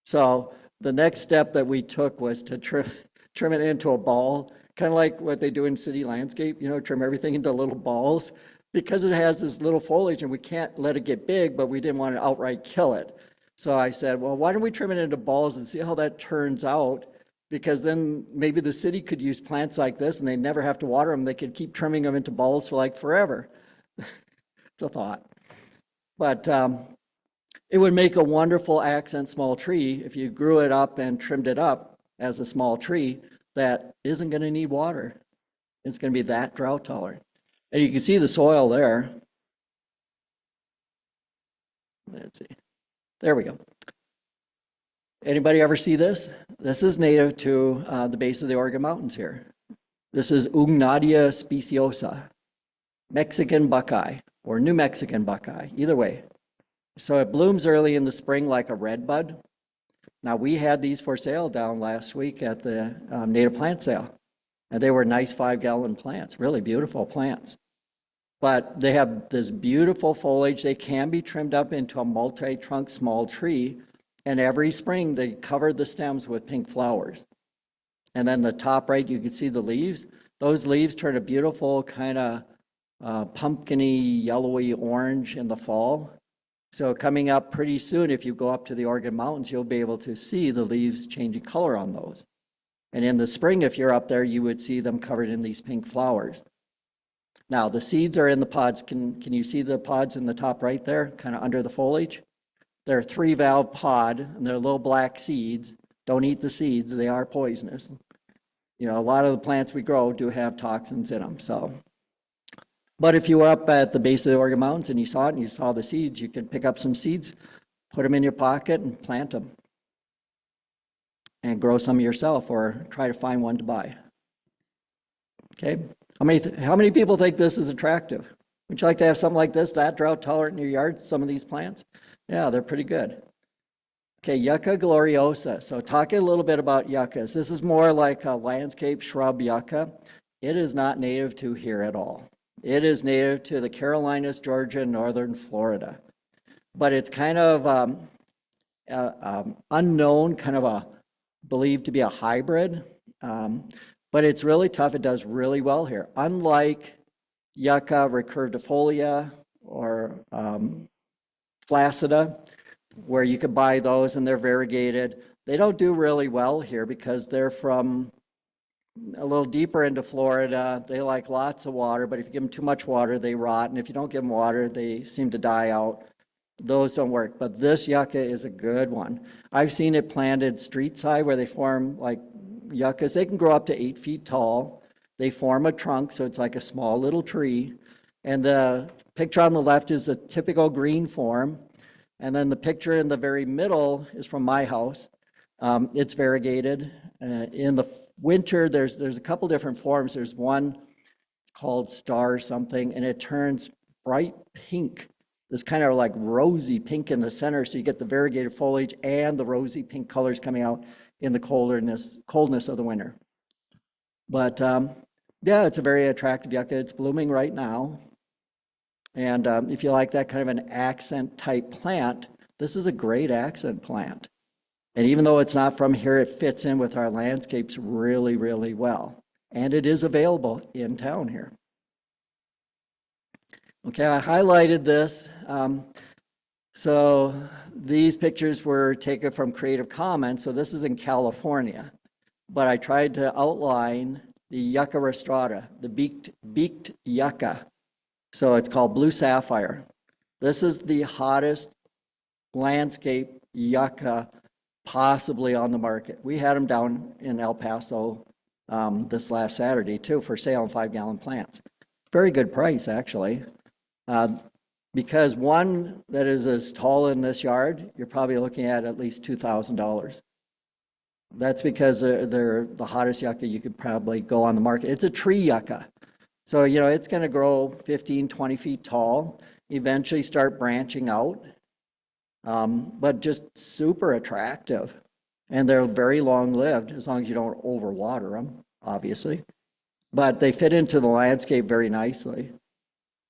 So the next step that we took was to trim it into a ball, kind of like what they do in city landscape, trim everything into little balls, because it has this little foliage and we can't let it get big, but we didn't want to outright kill it. So I said, well, why don't we trim it into balls and see how that turns out? Because then maybe the city could use plants like this and they never have to water them. They could keep trimming them into balls for like forever. It's a thought. But it would make a wonderful accent small tree if you grew it up and trimmed it up as a small tree that isn't going to need water. It's going to be that drought tolerant. And you can see the soil there. Let's see. There we go. Anybody ever see this? This is native to the base of the Oregon Mountains here. This is Ugnadia speciosa, Mexican buckeye, or New Mexican buckeye, either way. So it blooms early in the spring like a red bud. Now we had these for sale down last week at the native plant sale. And they were nice 5-gallon plants, really beautiful plants. But they have this beautiful foliage. They can be trimmed up into a multi-trunk small tree. And every spring they cover the stems with pink flowers. And then the top right, you can see the leaves. Those leaves turn a beautiful kind of pumpkin-y, yellowy orange in the fall. So coming up pretty soon, if you go up to the Oregon Mountains, you'll be able to see the leaves changing color on those. And in the spring, if you're up there, you would see them covered in these pink flowers. Now, the seeds are in the pods. Can you see the pods in the top right there, kind of under the foliage? They're a 3-valve pod, and they're little black seeds. Don't eat the seeds. They are poisonous. A lot of the plants we grow do have toxins in them, so. But if you were up at the base of the Oregon Mountains and you saw it and you saw the seeds, you could pick up some seeds, put them in your pocket, and plant them. And grow some yourself or try to find one to buy. Okay? How many people think this is attractive? Would you like to have something like this, that drought tolerant in your yard, some of these plants? Yeah, they're pretty good. Okay, Yucca gloriosa. So talking a little bit about yuccas. This is more like a landscape shrub yucca. It is not native to here at all. It is native to the Carolinas, Georgia, and northern Florida. But it's kind of unknown, kind of believed to be a hybrid. But it's really tough. It does really well here. Unlike Yucca recurvifolia or flaccida, where you could buy those and they're variegated, they don't do really well here because they're from a little deeper into Florida. They like lots of water, but if you give them too much water, they rot. And if you don't give them water, they seem to die out. Those don't work. But this yucca is a good one. I've seen it planted street side where they form like yuccas. They can grow up to 8 feet tall. They form a trunk, so it's like a small little tree. And the picture on the left is a typical green form. And then the picture in the very middle is from my house. It's variegated. In the winter, there's a couple different forms. There's one, it's called star something, and it turns bright pink. This kind of like rosy pink in the center, so you get the variegated foliage and the rosy pink colors coming out in the coldness of the winter. But yeah, it's a very attractive yucca. It's blooming right now. And if you like that kind of an accent type plant, this is a great accent plant. And even though it's not from here, it fits in with our landscapes really, really well. And it is available in town here. Okay, I highlighted this. So these pictures were taken from Creative Commons. So this is in California. But I tried to outline the Yucca rostrata, the beaked yucca. So it's called Blue Sapphire. This is the hottest landscape yucca possibly on the market. We had them down in El Paso this last Saturday too for sale in 5-gallon plants. Very good price actually. Because one that is as tall in this yard, you're probably looking at least $2,000. That's because they're the hottest yucca you could probably go on the market. It's a tree yucca. So, you know, it's going to grow 15, 20 feet tall, eventually start branching out, but just super attractive. And they're very long-lived, as long as you don't overwater them, obviously. But they fit into the landscape very nicely.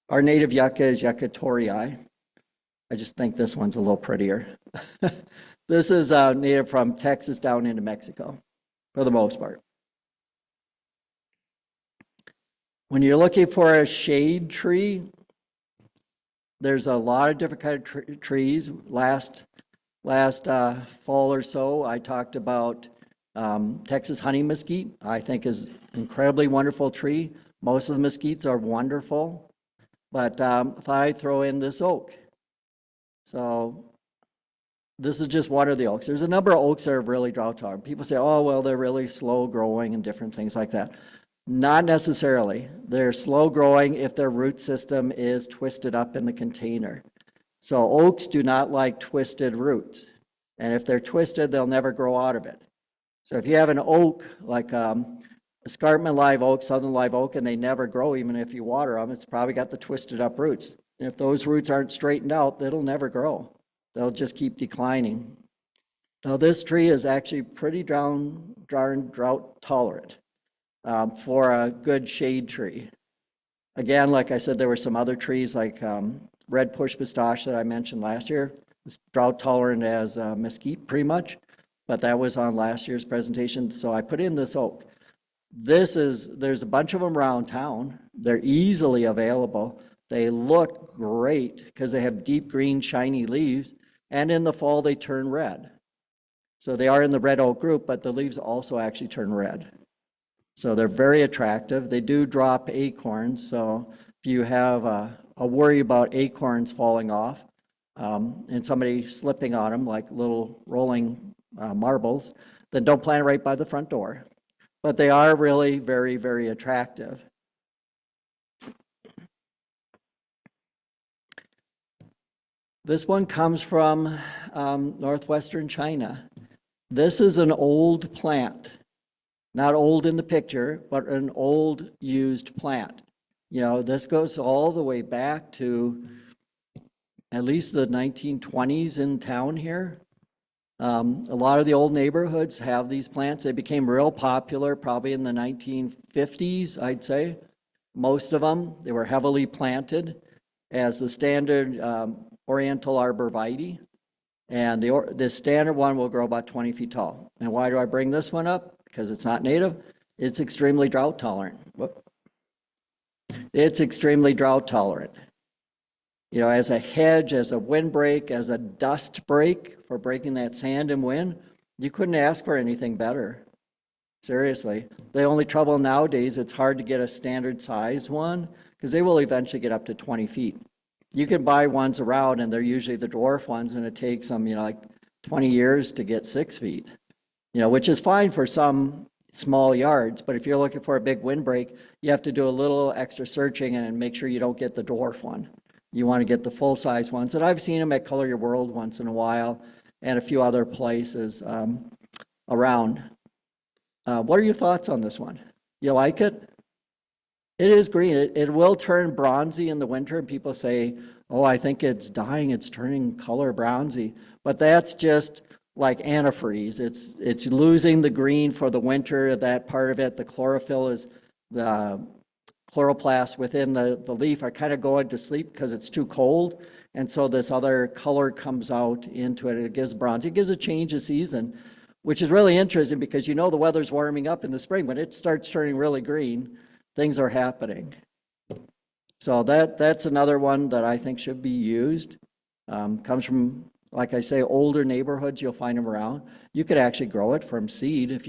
Our native yucca is Yucca torii. I just think this one's a little prettier. This is native from Texas down into Mexico, for the most part. When you're looking for a shade tree, there's a lot of different kind of trees. Last fall or so, I talked about Texas honey mesquite. I think is an incredibly wonderful tree. Most of the mesquites are wonderful, but I thought I'd throw in this oak. So this is just one of the oaks. There's a number of oaks that are really drought tolerant. People say, oh, well, they're really slow growing and different things like that. Not necessarily. They're slow growing if their root system is twisted up in the container. So oaks do not like twisted roots. And if they're twisted, they'll never grow out of it. So if you have an oak, like escarpment live oak, southern live oak, and they never grow even if you water them, it's probably got the twisted up roots. And if those roots aren't straightened out, it'll never grow. They'll just keep declining. Now this tree is actually pretty drought tolerant. For a good shade tree. Again, like I said, there were some other trees like red push pistache that I mentioned last year. It's drought tolerant as mesquite pretty much, but that was on last year's presentation. So I put in this oak. There's a bunch of them around town. They're easily available. They look great because they have deep green shiny leaves, and in the fall they turn red. So they are in the red oak group, but the leaves also actually turn red. So they're very attractive. They do drop acorns. So if you have a worry about acorns falling off and somebody slipping on them like little rolling marbles, then don't plant it right by the front door. But they are really very, very attractive. This one comes from northwestern China. This is an old plant. Not old in the picture, but an old used plant. You know, this goes all the way back to at least the 1920s in town here. A lot of the old neighborhoods have these plants. They became real popular probably in the 1950s, I'd say. Most of them, they were heavily planted as the standard Oriental arborvitae. And the standard one will grow about 20 feet tall. And why do I bring this one up? Because it's not native. It's extremely drought tolerant. It's extremely drought tolerant. You know, as a hedge, as a windbreak, as a dust break for breaking that sand and wind, you couldn't ask for anything better. Seriously. The only trouble nowadays, it's hard to get a standard size one because they will eventually get up to 20 feet. You can buy ones around and they're usually the dwarf ones and it takes them, you know, like 20 years to get 6 feet. You know, which is fine for some small yards, but if you're looking for a big windbreak, you have to do a little extra searching and make sure you don't get the dwarf one. You want to get the full-size ones, and I've seen them at Color Your World once in a while and a few other places around. What are your thoughts on this one? You like it? It is green. It will turn bronzy in the winter, and people say, oh, I think it's dying, it's turning color bronzy, but that's just like antifreeze. It's losing the green for the winter, that part of it. The chlorophyll is, the chloroplasts within the leaf are kind of going to sleep because it's too cold. And so this other color comes out into it. It gives bronze. It gives a change of season, which is really interesting because you know the weather's warming up in the spring. When it starts turning really green, things are happening. So that's another one that I think should be used. Comes from, like I say, older neighborhoods. You'll find them around. You could actually grow it from seed if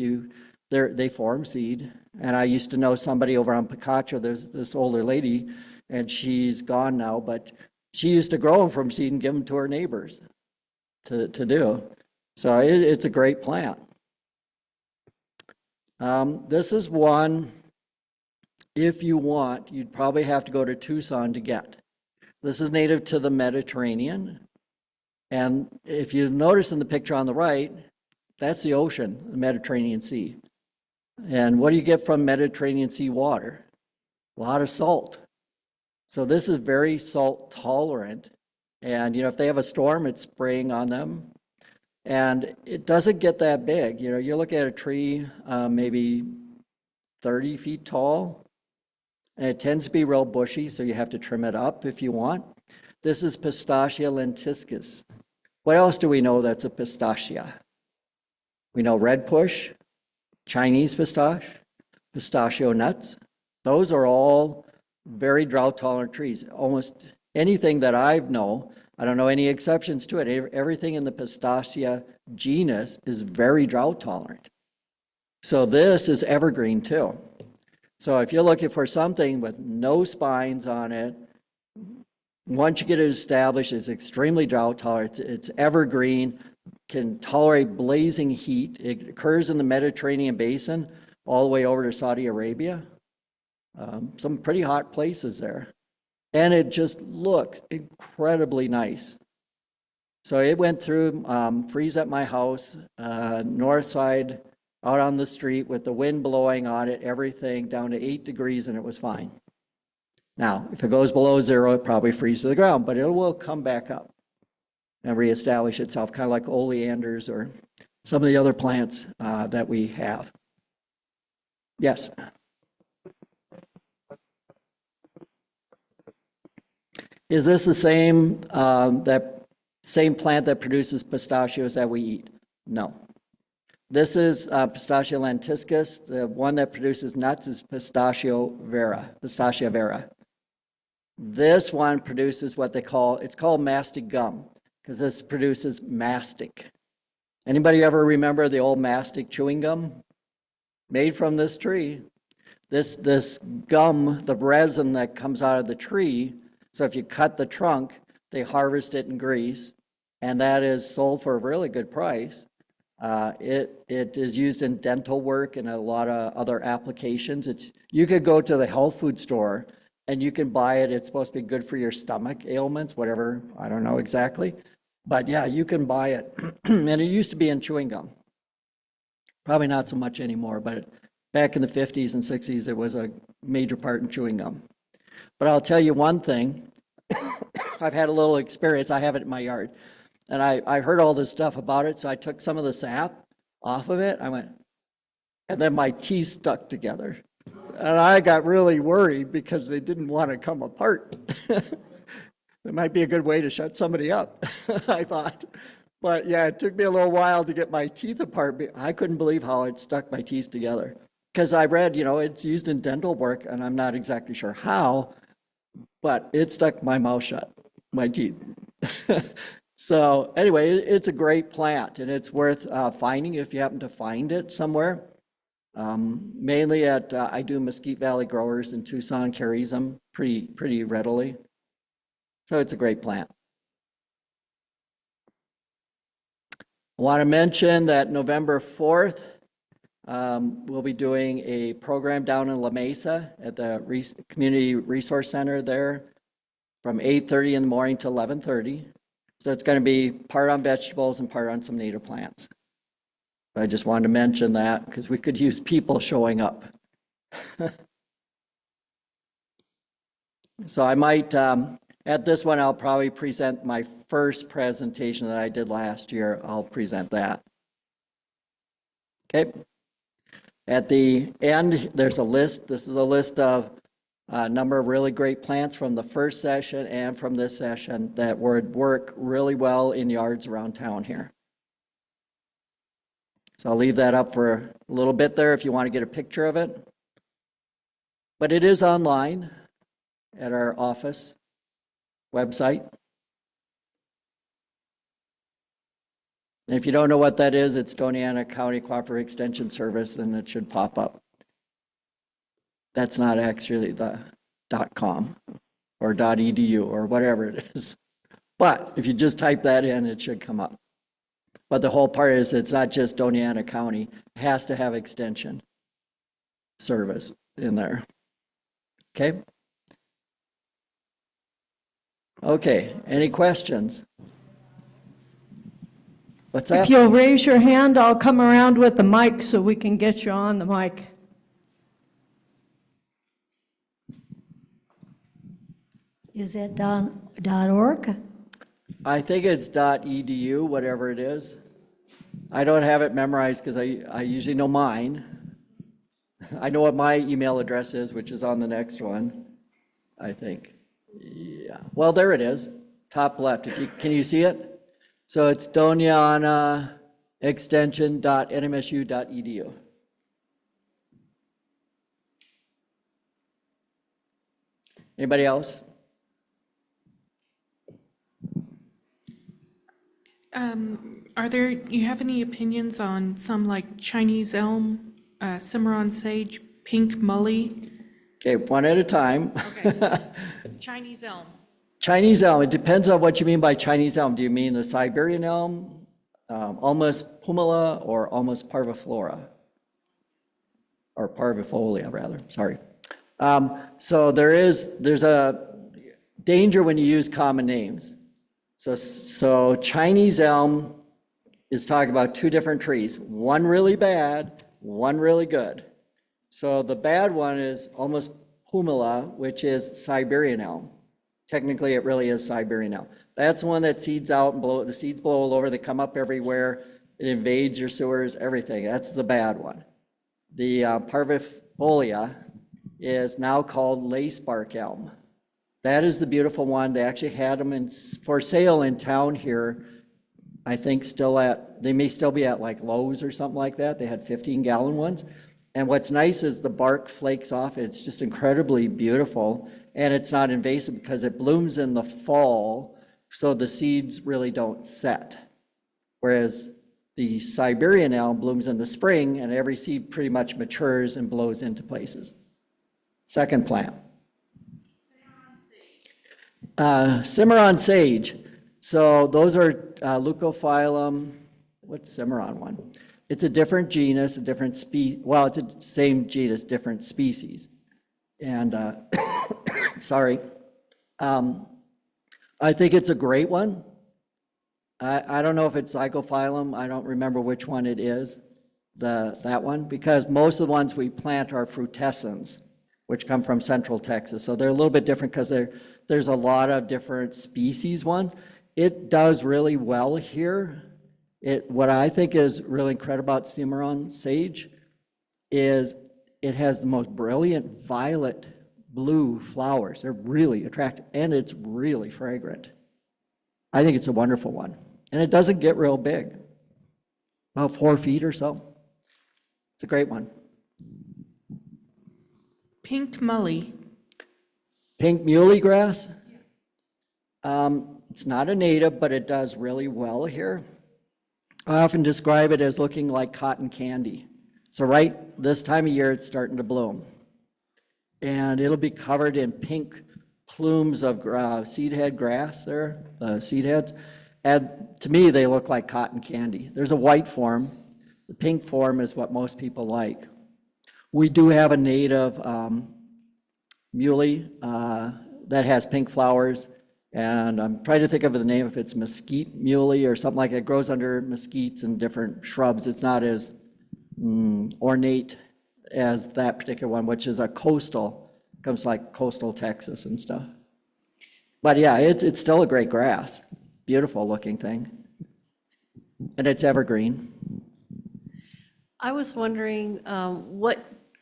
they form seed. And I used to know somebody over on Picacho. There's this older lady, and she's gone now, but she used to grow them from seed and give them to her neighbors to do. So it's a great plant. This is one, if you want, you'd probably have to go to Tucson to get. This is native to the Mediterranean. And if you notice in the picture on the right, that's the ocean, the Mediterranean Sea. And what do you get from Mediterranean Sea water? A lot of salt. So this is very salt tolerant. And if they have a storm, it's spraying on them. And it doesn't get that big. You look at a tree maybe 30 feet tall, and it tends to be real bushy, so you have to trim it up if you want. This is Pistachia lentiscus. What else do we know that's a pistachia? We know red push, Chinese pistache, pistachio nuts. Those are all very drought-tolerant trees. Almost anything that I don't know any exceptions to it. Everything in the pistachia genus is very drought-tolerant. So this is evergreen too. So if you're looking for something with no spines on it, once you get it established, it's extremely drought-tolerant. It's evergreen, can tolerate blazing heat. It occurs in the Mediterranean basin all the way over to Saudi Arabia. Some pretty hot places there. And it just looks incredibly nice. So it went through freeze at my house, north side, out on the street with the wind blowing on it, everything down to 8 degrees, and it was fine. Now, if it goes below 0, it probably freezes to the ground, but it will come back up and reestablish itself, kind of like oleanders or some of the other plants that we have. Yes? Is this the same plant that produces pistachios that we eat? No. This is Pistachia lentiscus. The one that produces nuts is Pistachia vera. This one produces what it's called mastic gum, because this produces mastic. Anybody ever remember the old mastic chewing gum? Made from this tree. This gum, the resin that comes out of the tree, so if you cut the trunk, they harvest it in Greece, and that is sold for a really good price. It is used in dental work and a lot of other applications. You could go to the health food store and you can buy it. It's supposed to be good for your stomach ailments, whatever, I don't know exactly. But yeah, you can buy it. And it used to be in chewing gum. Probably not so much anymore, but back in the 50s and 60s, it was a major part in chewing gum. But I'll tell you one thing. I've had a little experience. I have it in my yard. And I heard all this stuff about it, so I took some of the sap off of it. And then my teeth stuck together. And I got really worried because they didn't want to come apart. It might be a good way to shut somebody up, I thought. But yeah, it took me a little while to get my teeth apart. I couldn't believe how it stuck my teeth together. Because I read, it's used in dental work, and I'm not exactly sure how, but it stuck my mouth shut, my teeth. So anyway, it's a great plant, and it's worth finding if you happen to find it somewhere. Mainly I do Mesquite Valley Growers in Tucson carries them pretty readily. So it's a great plant. I want to mention that November 4th, we'll be doing a program down in La Mesa at the Community Resource Center there from 8:30 in the morning to 11:30. So it's going to be part on vegetables and part on some native plants. I just wanted to mention that because we could use people showing up. So I might, at this one, I'll probably present my first presentation that I did last year, I'll present that. Okay. At the end, there's a list. This is a list of a number of really great plants from the first session and from this session that would work really well in yards around town here. So I'll leave that up for a little bit there if you want to get a picture of it. But it is online at our office website. And if you don't know what that is, it's Doñana County Cooperative Extension Service, and it should pop up. That's not actually the .com or .edu or whatever it is. But if you just type that in, it should come up. But the whole part is it's not just Doñana County. It has to have extension service in there. Okay? Okay, any questions? What's that? If you'll raise your hand, I'll come around with the mic so we can get you on the mic. Is that .org? I think it's .edu, whatever it is. I don't have it memorized because I usually know mine. I know what my email address is, which is on the next one, I think. Yeah, well, there it is, top left. Can you see it? So it's Doñana extension.nmsu.edu. Anybody else? You have any opinions on some like Chinese elm, Cimarron sage, pink mully? Okay, one at a time. Okay. Chinese elm. Chinese elm, it depends on what you mean by Chinese elm. Do you mean the Siberian elm, Ulmus pumila, or Ulmus parviflora? Or parvifolia, rather, sorry. So there's a danger when you use common names. So Chinese elm is talking about two different trees, one really bad, one really good. So the bad one is Ulmus pumila, which is Siberian elm. Technically, it really is Siberian elm. That's one that seeds out and the seeds blow all over, they come up everywhere, it invades your sewers, everything. That's the bad one. The parvifolia is now called lace bark elm. That is the beautiful one. They actually had them for sale in town here. I think they may still be at like Lowe's or something like that. They had 15-gallon ones. And what's nice is the bark flakes off. It's just incredibly beautiful. And it's not invasive because it blooms in the fall, so the seeds really don't set. Whereas the Siberian elm blooms in the spring, and every seed pretty much matures and blows into places. Second plant. Cimarron sage. So those are Leucophyllum. What's Cimarron one? It's a different genus, a different species. Well, it's the same genus, different species. And sorry. I think it's a great one. I don't know if it's Zygophilum. I don't remember which one it is, that one, because most of the ones we plant are frutescens, which come from central Texas. So they're a little bit different because there's a lot of different species ones. It does really well here. What I think is really incredible about Cimarron sage is it has the most brilliant violet blue flowers. They're really attractive, and it's really fragrant. I think it's a wonderful one. And it doesn't get real big, about 4 feet or so. It's a great one. Pink mully. Pink muley grass. It's not a native, but it does really well here. I often describe it as looking like cotton candy. So right this time of year, it's starting to bloom. And it'll be covered in pink plumes of seed head grass there, the seed heads. And to me, they look like cotton candy. There's a white form. The pink form is what most people like. We do have a native muley that has pink flowers. And I'm trying to think of the name, if it's mesquite muley or something like that. It grows under mesquites and different shrubs. It's not as ornate as that particular one, which is a coastal, comes like coastal Texas and stuff. But yeah, it's still a great grass. beautiful looking thing. And it's evergreen. I was wondering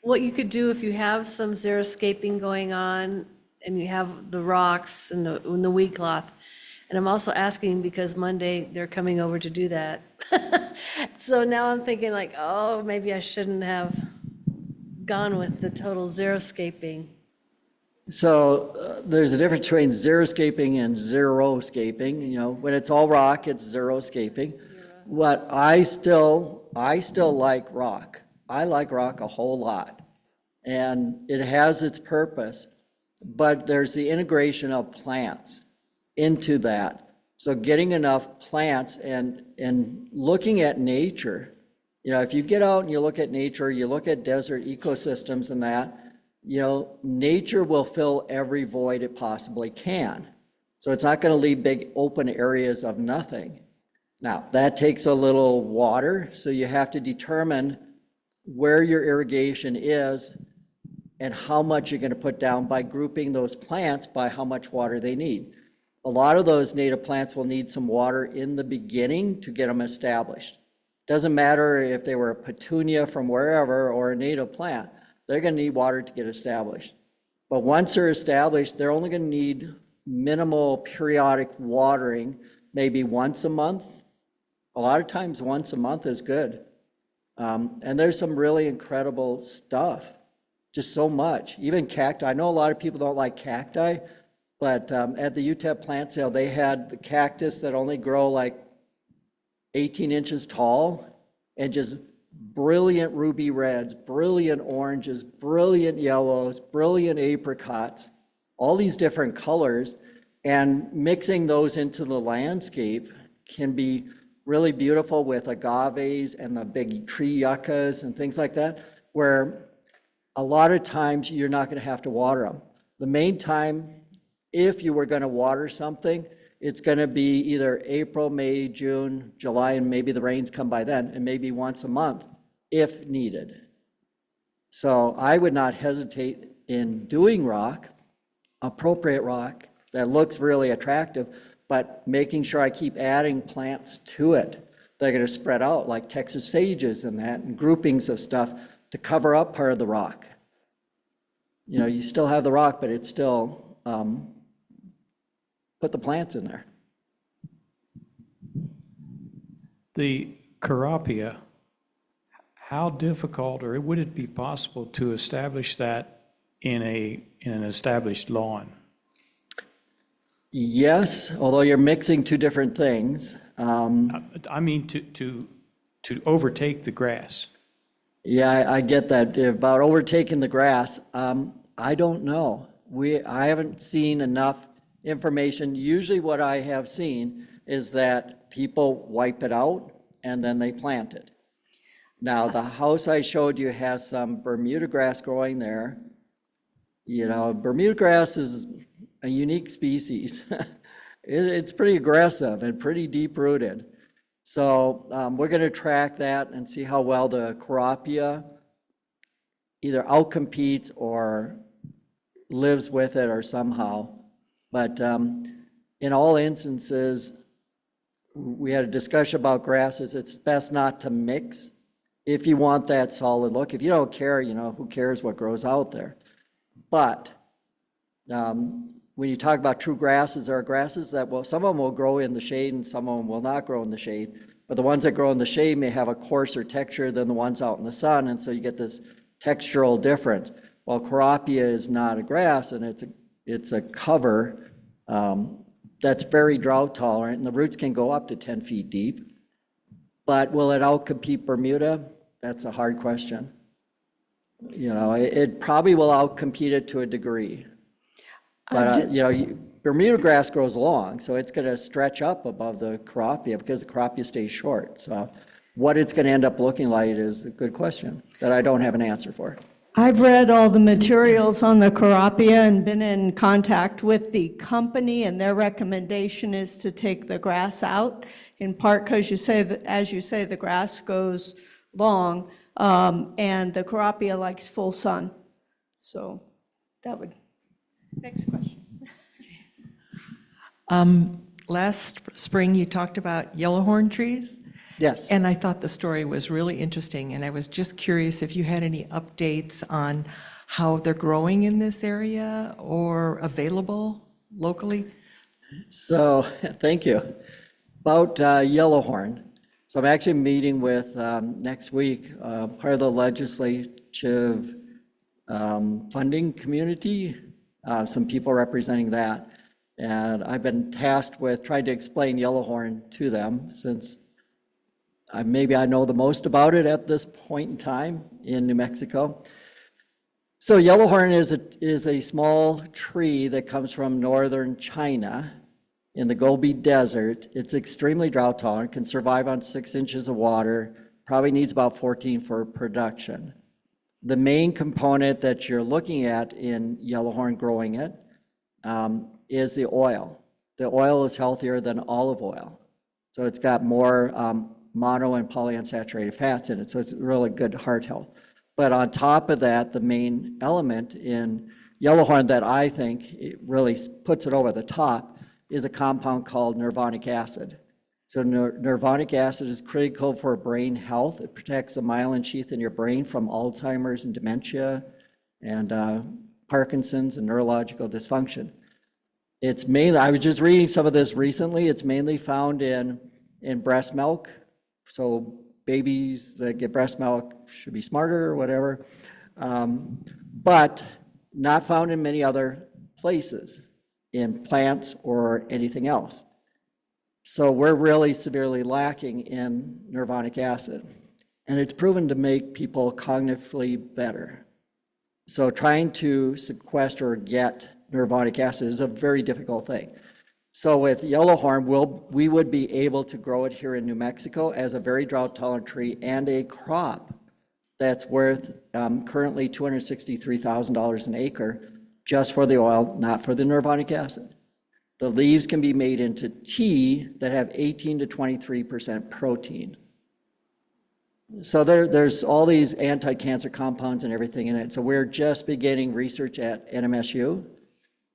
what you could do if you have some xeriscaping going on and you have the rocks and the weed cloth. And I'm also asking because Monday they're coming over to do that. So now I'm thinking like, oh, maybe I shouldn't have gone with the total xeriscaping. So there's a difference between xeriscaping and zero-scaping. You know, when it's all rock, it's zero-scaping. What I still like rock. I like rock a whole lot. And it has its purpose, but there's the integration of plants into that. So getting enough plants and looking at nature. You know, if you get out and you look at nature, you look at desert ecosystems and that, you know, nature will fill every void it possibly can. So it's not going to leave big open areas of nothing. Now, that takes a little water, so you have to determine where your irrigation is and how much you're going to put down by grouping those plants by how much water they need. A lot of those native plants will need some water in the beginning to get them established. Doesn't matter if they were a petunia from wherever or a native plant, they're going to need water to get established. But once they're established, they're only going to need minimal periodic watering, maybe once a month. A lot of times once a month is good. And there's some really incredible stuff, just so much. Even cacti. I know a lot of people don't like cacti, but at the UTEP plant sale, they had the cactus that only grow like 18 inches tall and just brilliant ruby reds, brilliant oranges, brilliant yellows, brilliant apricots, all these different colors. And mixing those into the landscape can be really beautiful with agaves and the big tree yuccas and things like that, where a lot of times you're not going to have to water them. The main time, if you were going to water something, it's going to be either April, May, June, July, and maybe the rains come by then, and maybe once a month if needed. So I would not hesitate in doing rock, appropriate rock that looks really attractive, but making sure I keep adding plants to it. They're going to spread out like Texas sages and that, and groupings of stuff to cover up part of the rock. You know, you still have the rock, but it's still put the plants in there. The Carapia, how difficult, or would it be possible to establish that in an established lawn? Yes, although you're mixing two different things. I mean, to overtake the grass. Yeah, I get that. About overtaking the grass, I don't know. I haven't seen enough information. Usually what I have seen is that people wipe it out and then they plant it. Now, the house I showed you has some Bermuda grass growing there. You know, Bermuda grass is a unique species. It's pretty aggressive and pretty deep-rooted. So we're going to track that and see how well the Carapia either outcompetes or lives with it or somehow. But in all instances, we had a discussion about grasses. It's best not to mix if you want that solid look. If you don't care, you know, who cares what grows out there? But when you talk about true grasses, there are grasses that will, some of them will grow in the shade and some of them will not grow in the shade. But the ones that grow in the shade may have a coarser texture than the ones out in the sun, and so you get this textural difference. While Carapia is not a grass and it's a cover that's very drought tolerant, and the roots can go up to 10 feet deep. But will it outcompete Bermuda? That's a hard question. You know, it probably will outcompete it to a degree. But, you know, Bermuda grass grows long, so it's going to stretch up above the Carapia because the Carapia stays short. So what it's going to end up looking like is a good question that I don't have an answer for. I've read all the materials on the Carapia and been in contact with the company, and their recommendation is to take the grass out, in part because you say that, as you say, the grass goes long, and the Carapia likes full sun. So that would, next question. last spring you talked about yellowhorn trees, Yes. and I thought the story was really interesting, and I was just curious if you had any updates on how they're growing in this area or available locally? So, thank you. About Yellowhorn. So I'm actually meeting with, next week, part of the legislative funding community, some people representing that. And I've been tasked with trying to explain Yellowhorn to them, since maybe I know the most about it at this point in time in New Mexico. So Yellowhorn is a small tree that comes from northern China in the Gobi Desert. It's extremely drought tolerant, can survive on 6 inches of water, probably needs about 14 for production. The main component that you're looking at in Yellowhorn growing it is the oil. The oil is healthier than olive oil. So it's got more mono and polyunsaturated fats in it, so it's really good heart health. But on top of that, the main element in Yellowhorn that I think it really puts it over the top is a compound called nervonic acid. So nervonic acid is critical for brain health. It protects the myelin sheath in your brain from Alzheimer's and dementia and Parkinson's and neurological dysfunction. It's mainly, I was just reading some of this recently, it's mainly found in breast milk. So babies that get breast milk should be smarter or whatever, but not found in many other places, in plants or anything else. So we're really severely lacking in nervonic acid, and it's proven to make people cognitively better. So trying to sequester or get nervonic acid is a very difficult thing. So with Yellowhorn, we would be able to grow it here in New Mexico as a very drought-tolerant tree and a crop that's worth currently $263,000 an acre just for the oil, not for the nervonic acid. The leaves can be made into tea that have 18 to 23% protein. So there's all these anti-cancer compounds and everything in it. So we're just beginning research at NMSU.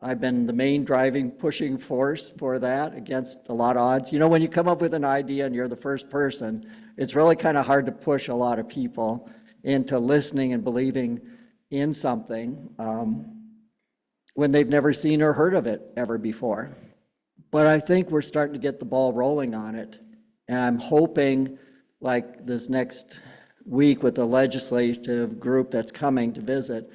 I've been the main driving, pushing force for that against a lot of odds. You know, when you come up with an idea and you're the first person, it's really kind of hard to push a lot of people into listening and believing in something when they've never seen or heard of it ever before. But I think we're starting to get the ball rolling on it. And I'm hoping, like this next week with the legislative group that's coming to visit,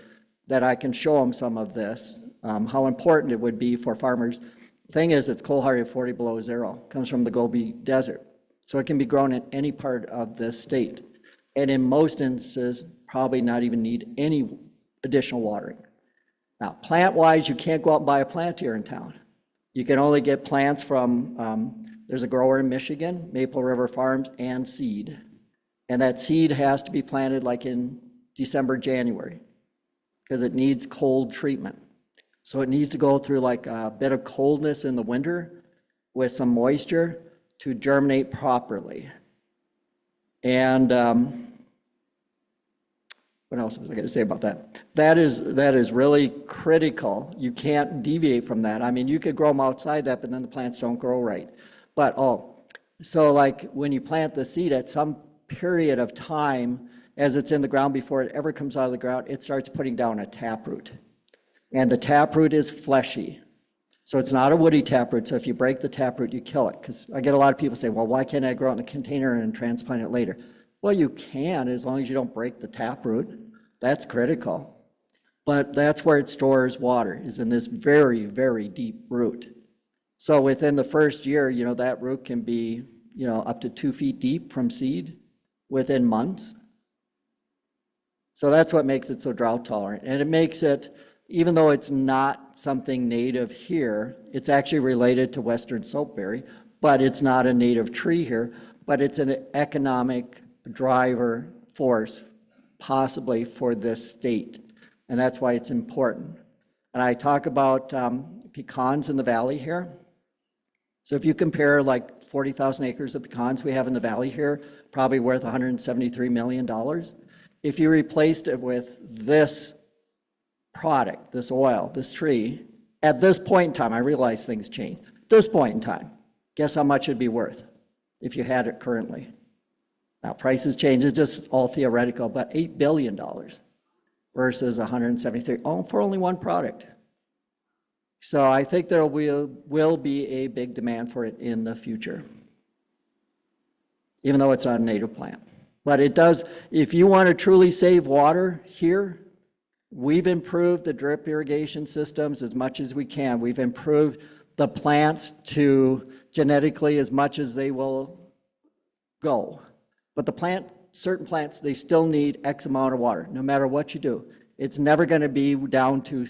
that I can show them some of this, how important it would be for farmers. The thing is, it's cold-hardy 40 below zero, comes from the Gobi Desert. So it can be grown in any part of this state. And in most instances, probably not even need any additional watering. Now, plant-wise, you can't go out and buy a plant here in town. You can only get plants from, there's a grower in Michigan, Maple River Farms, and seed. And that seed has to be planted like in December, January, because it needs cold treatment. So it needs to go through like a bit of coldness in the winter with some moisture to germinate properly. And what else was I going to say about that? That is really critical. You can't deviate from that. I mean, you could grow them outside that, but then the plants don't grow right. But, so like when you plant the seed at some period of time, as it's in the ground before it ever comes out of the ground, it starts putting down a taproot. And the taproot is fleshy. So it's not a woody taproot, so if you break the taproot, you kill it. Because I get a lot of people say, well, why can't I grow it in a container and transplant it later? Well, you can, as long as you don't break the taproot. That's critical. But that's where it stores water, is in this very, very deep root. So within the first year, you know, that root can be, you know, up to 2 feet deep from seed within months. So that's what makes it so drought tolerant. And it makes it, even though it's not something native here, it's actually related to western soapberry, but it's not a native tree here, but it's an economic driver force possibly for this state. And that's why it's important. And I talk about pecans in the valley here. So if you compare like 40,000 acres of pecans we have in the valley here, probably worth $173 million. If you replaced it with this product, this oil, this tree, at this point in time, I realize things change. At this point in time, Guess how much it'd be worth if you had it currently? Now, prices change, it's just all theoretical, but $8 billion versus 173, for only one product. So I think there will be a big demand for it in the future, even though it's not a native plant. But it does, if you want to truly save water here, we've improved the drip irrigation systems as much as we can. We've improved the plants to genetically as much as they will go. But certain plants, they still need X amount of water, no matter what you do. It's never going to be down to,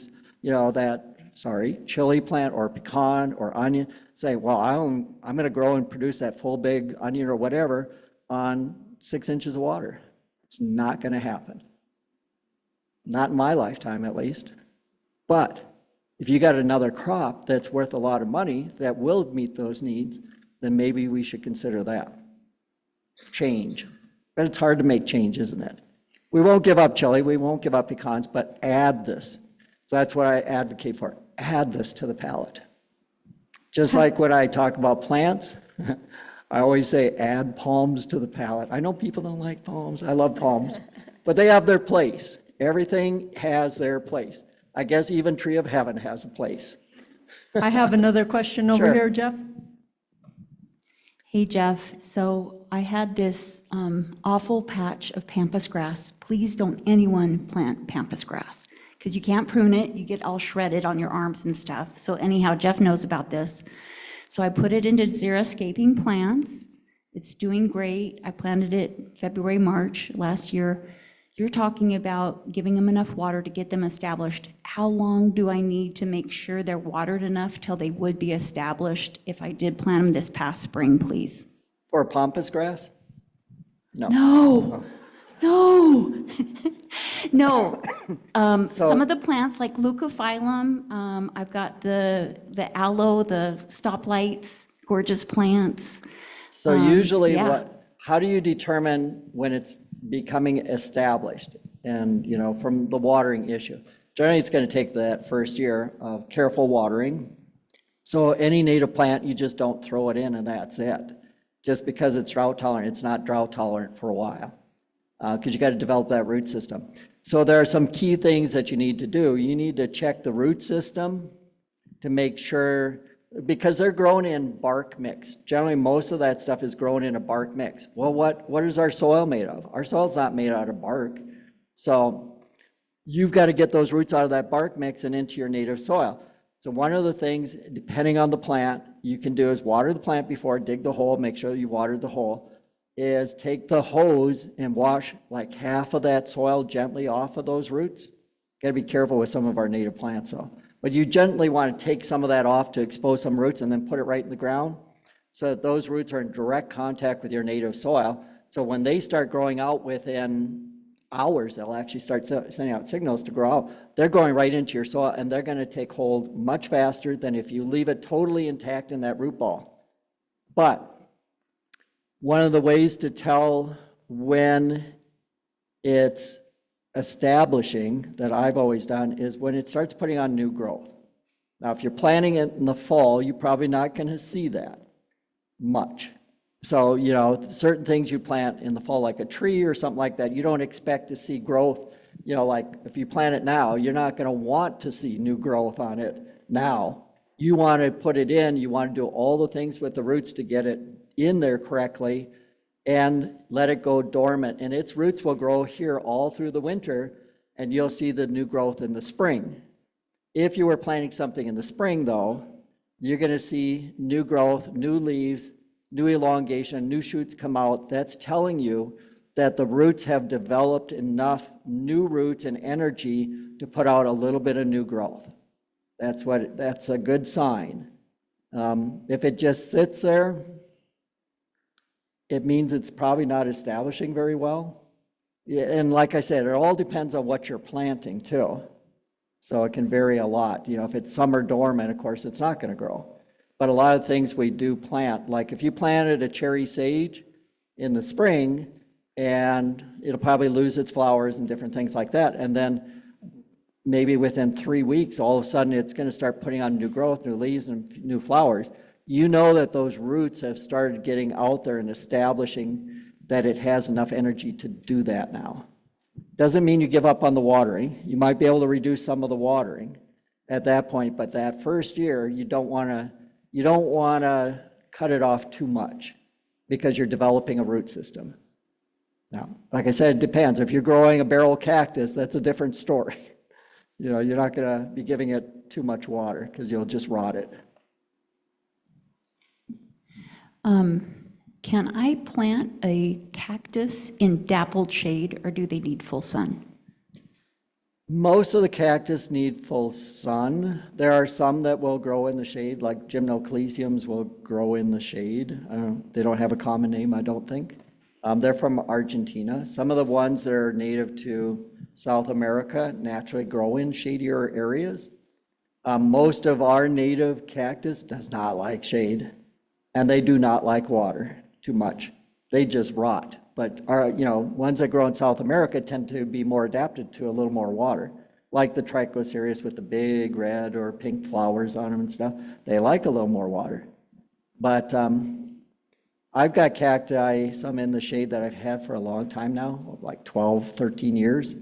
chili plant or pecan or onion. Say, well, I'm going to grow and produce that full big onion or whatever on 6 inches of water. It's not going to happen. Not in my lifetime, at least. But if you got another crop that's worth a lot of money that will meet those needs, then maybe we should consider that. Change. But it's hard to make change, isn't it? We won't give up chili, we won't give up pecans, but add this. So that's what I advocate for. Add this to the palate. Just like when I talk about plants, I always say add palms to the palate. I know people don't like palms. I love palms. But they have their place. Everything has their place. I guess even Tree of Heaven has a place. I have another question over Sure. here, Jeff. Hey, Jeff. So I had this awful patch of pampas grass. Please don't anyone plant pampas grass because you can't prune it. You get all shredded on your arms and stuff. So anyhow, Jeff knows about this. So I put it into xeriscaping plants. It's doing great. I planted it February, March last year. You're talking about giving them enough water to get them established. How long do I need to make sure they're watered enough till they would be established if I did plant them this past spring, please? Or pampas grass? No. No, no, no. Some of the plants like leucophyllum, I've got the aloe, the stoplights, gorgeous plants. So usually yeah. how do you determine when it's becoming established and, from the watering issue? Generally, it's going to take that first year of careful watering. So any native plant, you just don't throw it in and that's it. Just because it's drought tolerant, it's not drought tolerant for a while because you got to develop that root system. So there are some key things that you need to do. You need to check the root system to make sure, because they're grown in bark mix. Generally, most of that stuff is grown in a bark mix. Well, what is our soil made of? Our soil's not made out of bark. So you've got to get those roots out of that bark mix and into your native soil. So one of the things, depending on the plant, you can do is water the plant before, dig the hole, make sure you watered the hole, is take the hose and wash like half of that soil gently off of those roots. Got to be careful with some of our native plants though. But you gently want to take some of that off to expose some roots and then put it right in the ground so that those roots are in direct contact with your native soil. So when they start growing out within hours, they'll actually start sending out signals to grow out. They're going right into your soil and they're going to take hold much faster than if you leave it totally intact in that root ball. But one of the ways to tell when it's establishing that I've always done is when it starts putting on new growth. Now, if you're planting it in the fall, you're probably not going to see that much. So, certain things you plant in the fall, like a tree or something like that, you don't expect to see growth. Like if you plant it now, you're not going to want to see new growth on it now. You want to put it in, you want to do all the things with the roots to get it in there correctly and let it go dormant. And its roots will grow here all through the winter, and you'll see the new growth in the spring. If you were planting something in the spring, though, you're going to see new growth, new leaves, new elongation, new shoots come out. That's telling you that the roots have developed enough new roots and energy to put out a little bit of new growth. That's a good sign. If it just sits there, it means it's probably not establishing very well. Yeah, and like I said, it all depends on what you're planting too. So it can vary a lot. If it's summer dormant, of course, it's not going to grow. But a lot of things we do plant, like if you planted a cherry sage in the spring, and it'll probably lose its flowers and different things like that. And then maybe within 3 weeks, all of a sudden it's going to start putting on new growth, new leaves, and new flowers. you know that those roots have started getting out there and establishing that it has enough energy to do that now. Doesn't mean you give up on the watering. You might be able to reduce some of the watering at that point, but that first year, you don't want to cut it off too much because you're developing a root system. Now, like I said, it depends. If you're growing a barrel cactus, that's a different story. You know, you're not going to be giving it too much water because you'll just rot it. Can I plant a cactus in dappled shade, or do they need full sun? Most of the cactus need full sun. There are some that will grow in the shade, like gymnoclesiums will grow in the shade. They don't have a common name, I don't think. They're from Argentina. Some of the ones that are native to South America naturally grow in shadier areas. Most of our native cactus does not like shade, and they do not like water too much. They just rot. But our, ones that grow in South America tend to be more adapted to a little more water, like the Trichocereus with the big red or pink flowers on them and stuff. They like a little more water. But I've got cacti, some in the shade that I've had for a long time now, like 12, 13 years,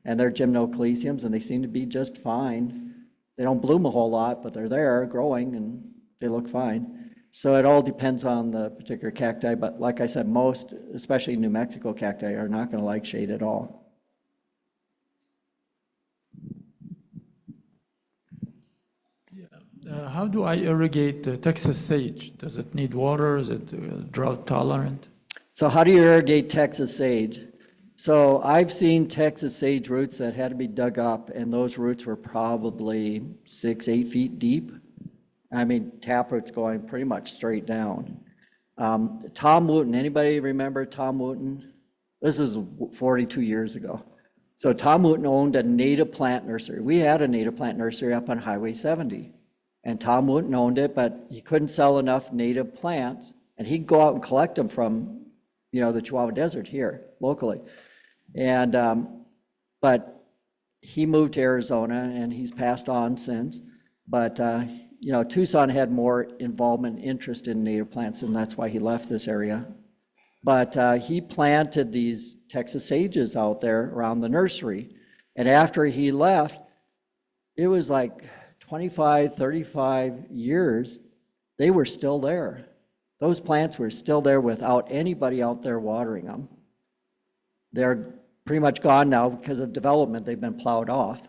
and they're gymnoclesiums, and they seem to be just fine. They don't bloom a whole lot, but they're there growing, and they look fine. So it all depends on the particular cacti, but like I said, most, especially New Mexico cacti, are not going to like shade at all. How do I irrigate the Texas sage? Does it need water? Is it drought tolerant? So how do you irrigate Texas sage? So I've seen Texas sage roots that had to be dug up, and those roots were probably 6, 8 feet deep. I mean, taproots going pretty much straight down. Tom Wooten, anybody remember Tom Wooten? This is 42 years ago. So Tom Wooten owned a native plant nursery. We had a native plant nursery up on Highway 70. And Tom Wooten owned it, but he couldn't sell enough native plants. And he'd go out and collect them from, the Chihuahua Desert here, locally. And, but he moved to Arizona, and he's passed on since. But, Tucson had more involvement, interest in native plants, and that's why he left this area. But he planted these Texas sages out there around the nursery. And after he left, it was like 25, 35 years, they were still there. Those plants were still there without anybody out there watering them. They're pretty much gone now because of development. They've been plowed off.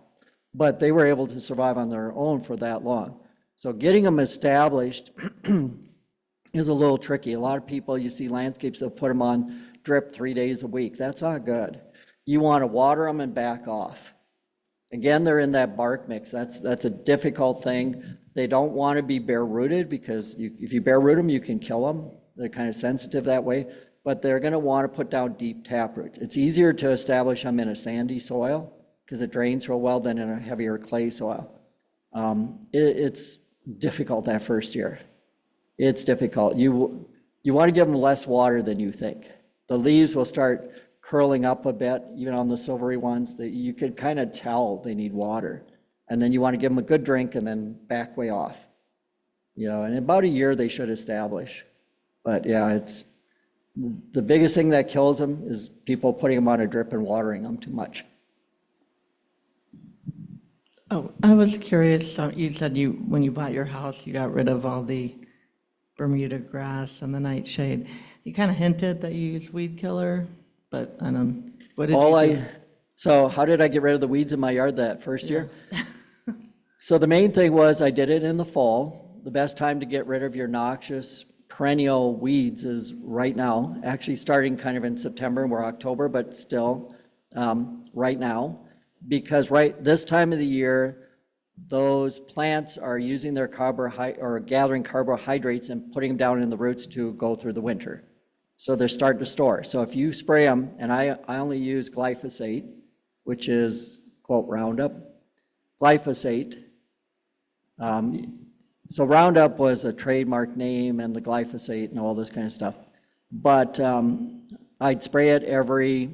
But they were able to survive on their own for that long. So getting them established is a little tricky. A lot of people, you see landscapes, they'll put them on drip 3 days a week. That's not good. You want to water them and back off. Again, they're in that bark mix. That's a difficult thing. They don't want to be bare rooted because if you bare root them, you can kill them. They're kind of sensitive that way, but they're going to want to put down deep taproots. It's easier to establish them in a sandy soil because it drains real well than in a heavier clay soil. It's difficult that first year. It's difficult. You want to give them less water than you think. The leaves will start curling up a bit, even on the silvery ones, that you could kind of tell they need water. And then you want to give them a good drink and then back way off. In about a year they should establish. But yeah, it's the biggest thing that kills them is people putting them on a drip and watering them too much. Oh, I was curious, you said when you bought your house, you got rid of all the Bermuda grass and the nightshade. You kind of hinted that you used weed killer, but I don't, what did you do? So how did I get rid of the weeds in my yard that first year? So the main thing was I did it in the fall. The best time to get rid of your noxious perennial weeds is right now, actually starting kind of in September, we're October, but still right now. Because this time of the year, those plants are using their gathering carbohydrates and putting them down in the roots to go through the winter. So they're starting to store. So if you spray them, and I only use glyphosate, which is, quote, Roundup, glyphosate. So Roundup was a trademark name and the glyphosate and all this kind of stuff. But I'd spray it every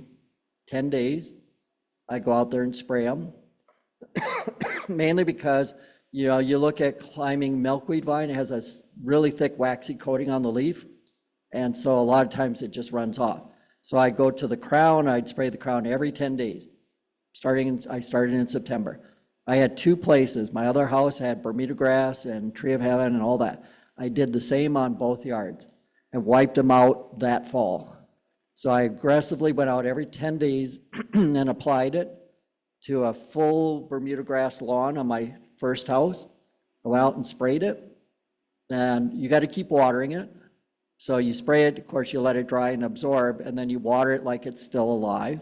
10 days. I go out there and spray them, mainly because You know, you look at climbing milkweed vine, it has a really thick waxy coating on the leaf. And so a lot of times it just runs off. So I go to the crown, I'd spray the crown every 10 days. I started in September. I had 2 places. My other house had Bermuda grass and tree of heaven and all that. I did the same on both yards and wiped them out that fall. So I aggressively went out every 10 days and applied it to a full Bermuda grass lawn on my first house. I went out and sprayed it. And you got to keep watering it. So you spray it, of course, you let it dry and absorb, and then you water it like it's still alive,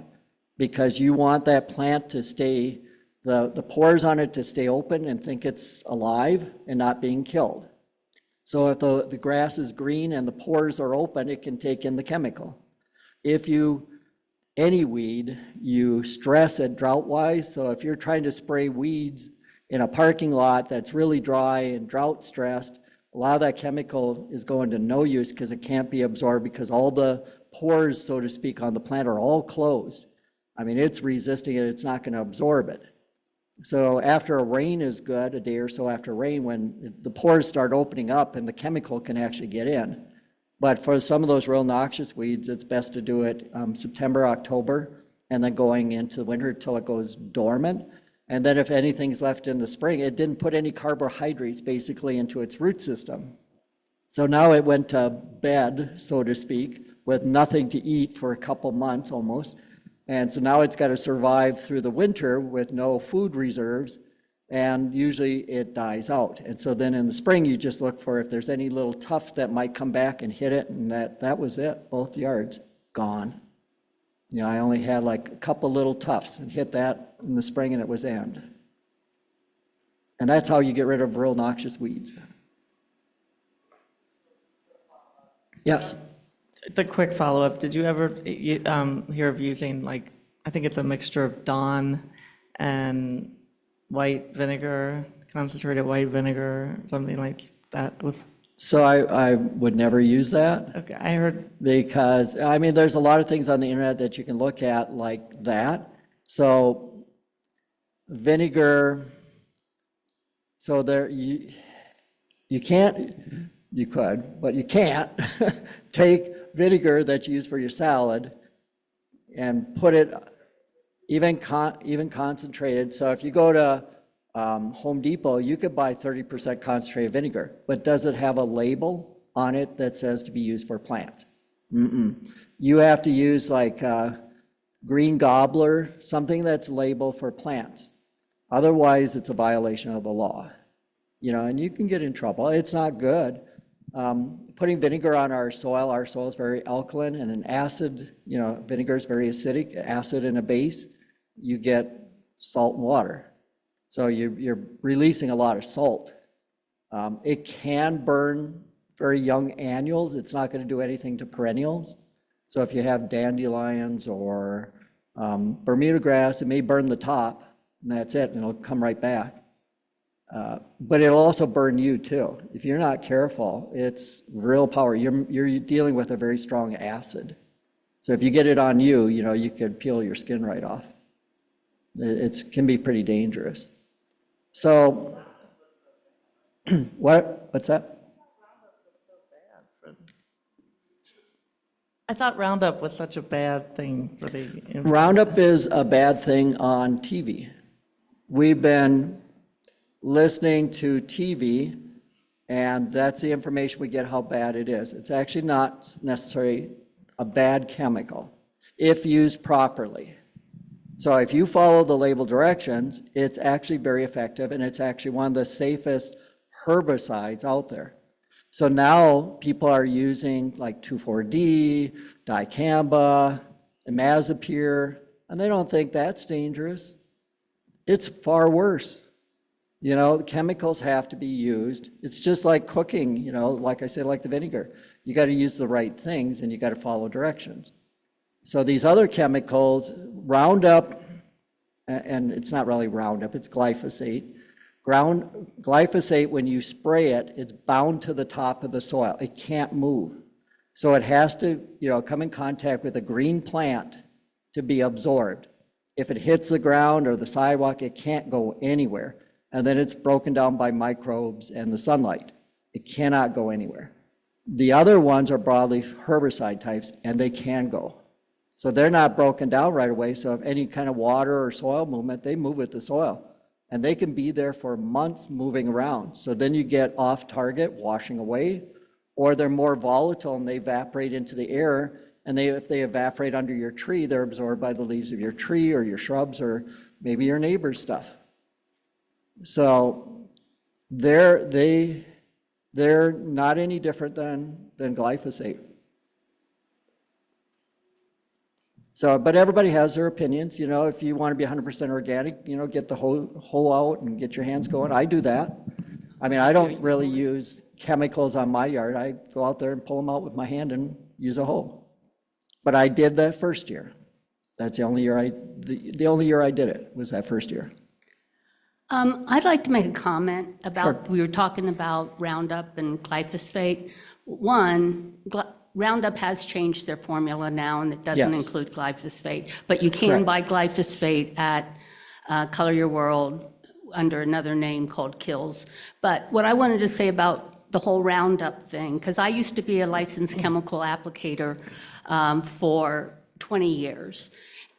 because you want that plant to stay, the pores on it to stay open and think it's alive and not being killed. So if the grass is green and the pores are open, it can take in the chemical. If any weed, you stress it drought-wise. So if you're trying to spray weeds in a parking lot that's really dry and drought-stressed, a lot of that chemical is going to no use because it can't be absorbed because all the pores, so to speak, on the plant are all closed. I mean, it's resisting it, it's not going to absorb it. So after a rain is good, a day or so after rain, when the pores start opening up and the chemical can actually get in. But for some of those real noxious weeds, it's best to do it September, October, and then going into the winter until it goes dormant. And then if anything's left in the spring, it didn't put any carbohydrates basically into its root system. So now it went to bed, so to speak, with nothing to eat for a couple months almost. And so now it's got to survive through the winter with no food reserves, and usually it dies out. And so then in the spring, you just look for if there's any little tuft that might come back and hit it, and that was it, both yards, gone. You know, I only had like a couple little tufts and hit that in the spring and it was end. And that's how you get rid of real noxious weeds. Yes. The quick follow-up, did you ever hear of using, like, I think it's a mixture of Dawn and white vinegar, concentrated white vinegar, something like that with? So I would never use that. Okay, I heard. Because, I mean, there's a lot of things on the internet that you can look at like that. So vinegar, so there, you can't, you could, but you can't take vinegar that you use for your salad and put it even concentrated. So if you go to Home Depot, you could buy 30% concentrated vinegar, but does it have a label on it that says to be used for plants? You have to use like Green Gobbler, something that's labeled for plants. Otherwise, it's a violation of the law, you know, and you can get in trouble. It's not good. Putting vinegar on our soil is very alkaline, and an acid, you know, vinegar is very acidic, acid and a base, you get salt and water. So you're releasing a lot of salt. It can burn very young annuals. It's not going to do anything to perennials. So if you have dandelions or Bermuda grass, it may burn the top, and that's it, and it'll come right back. But it'll also burn you too. If you're not careful, it's real power. You're dealing with a very strong acid. So if you get it on you, you know, you could peel your skin right off. It can be pretty dangerous. So, what's that? I thought Roundup was such a bad thing for the. Roundup is a bad thing on TV. We've been listening to TV, and that's the information we get how bad it is. It's actually not necessarily a bad chemical if used properly. So if you follow the label directions, it's actually very effective, and it's actually one of the safest herbicides out there. So now people are using like 2,4-D, dicamba, imazapyr, and they don't think that's dangerous. It's far worse. You know, chemicals have to be used. It's just like cooking, you know, like I said, like the vinegar. You got to use the right things, and you got to follow directions. So these other chemicals, Roundup, and it's not really Roundup, it's glyphosate. Glyphosate, when you spray it, it's bound to the top of the soil. It can't move. So it has to, you know, come in contact with a green plant to be absorbed. If it hits the ground or the sidewalk, it can't go anywhere. and then it's broken down by microbes and the sunlight. It cannot go anywhere. The other ones are broadleaf herbicide types, and they can go. So they're not broken down right away, so if any kind of water or soil movement, they move with the soil. And they can be there for months moving around. So then you get off target, washing away, or they're more volatile and they evaporate into the air, and if they evaporate under your tree, they're absorbed by the leaves of your tree or your shrubs or maybe your neighbor's stuff. So they're not any different than glyphosate. So, but everybody has their opinions. If you want to be 100% organic, get the hoe out and get your hands going. I do that. I mean, I don't really use chemicals on my yard. I go out there and pull them out with my hand and use a hoe. But I did that first year. That's the only year the only year I did it was that first year. I'd like to make a comment about, Sure. we were talking about Roundup and glyphosate. One, Roundup has changed their formula now, and it doesn't Yes. include glyphosate. But you can Correct. buy glyphosate at Color Your World under another name called Kills. But what I wanted to say about the whole Roundup thing, because I used to be a licensed chemical applicator for 20 years.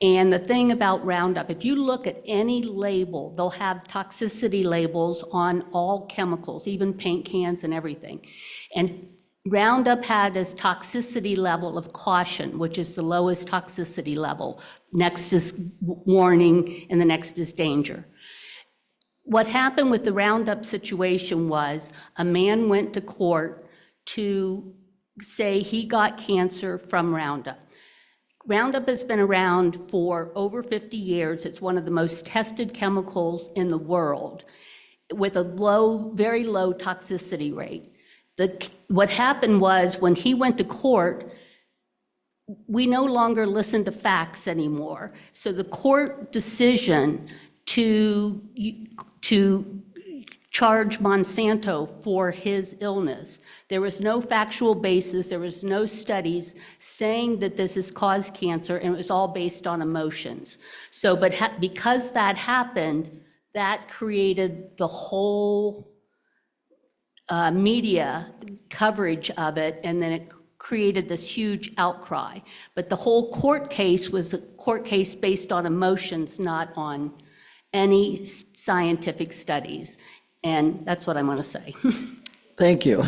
And the thing about Roundup, if you look at any label, they'll have toxicity labels on all chemicals, even paint cans and everything. And Roundup had its toxicity level of caution, which is the lowest toxicity level. Next is warning, and the next is danger. What happened with the Roundup situation was a man went to court to say he got cancer from Roundup. Roundup has been around for over 50 years. It's one of the most tested chemicals in the world with a very low toxicity rate. What happened was when he went to court, we no longer listen to facts anymore. So the court decision to charge Monsanto for his illness, there was no factual basis, there was no studies saying that this has caused cancer, and it was all based on emotions. So, because that happened, that created the whole media coverage of it, and then it created this huge outcry. But the whole court case was a court case based on emotions, not on any scientific studies. And that's what I'm going to say. Thank you.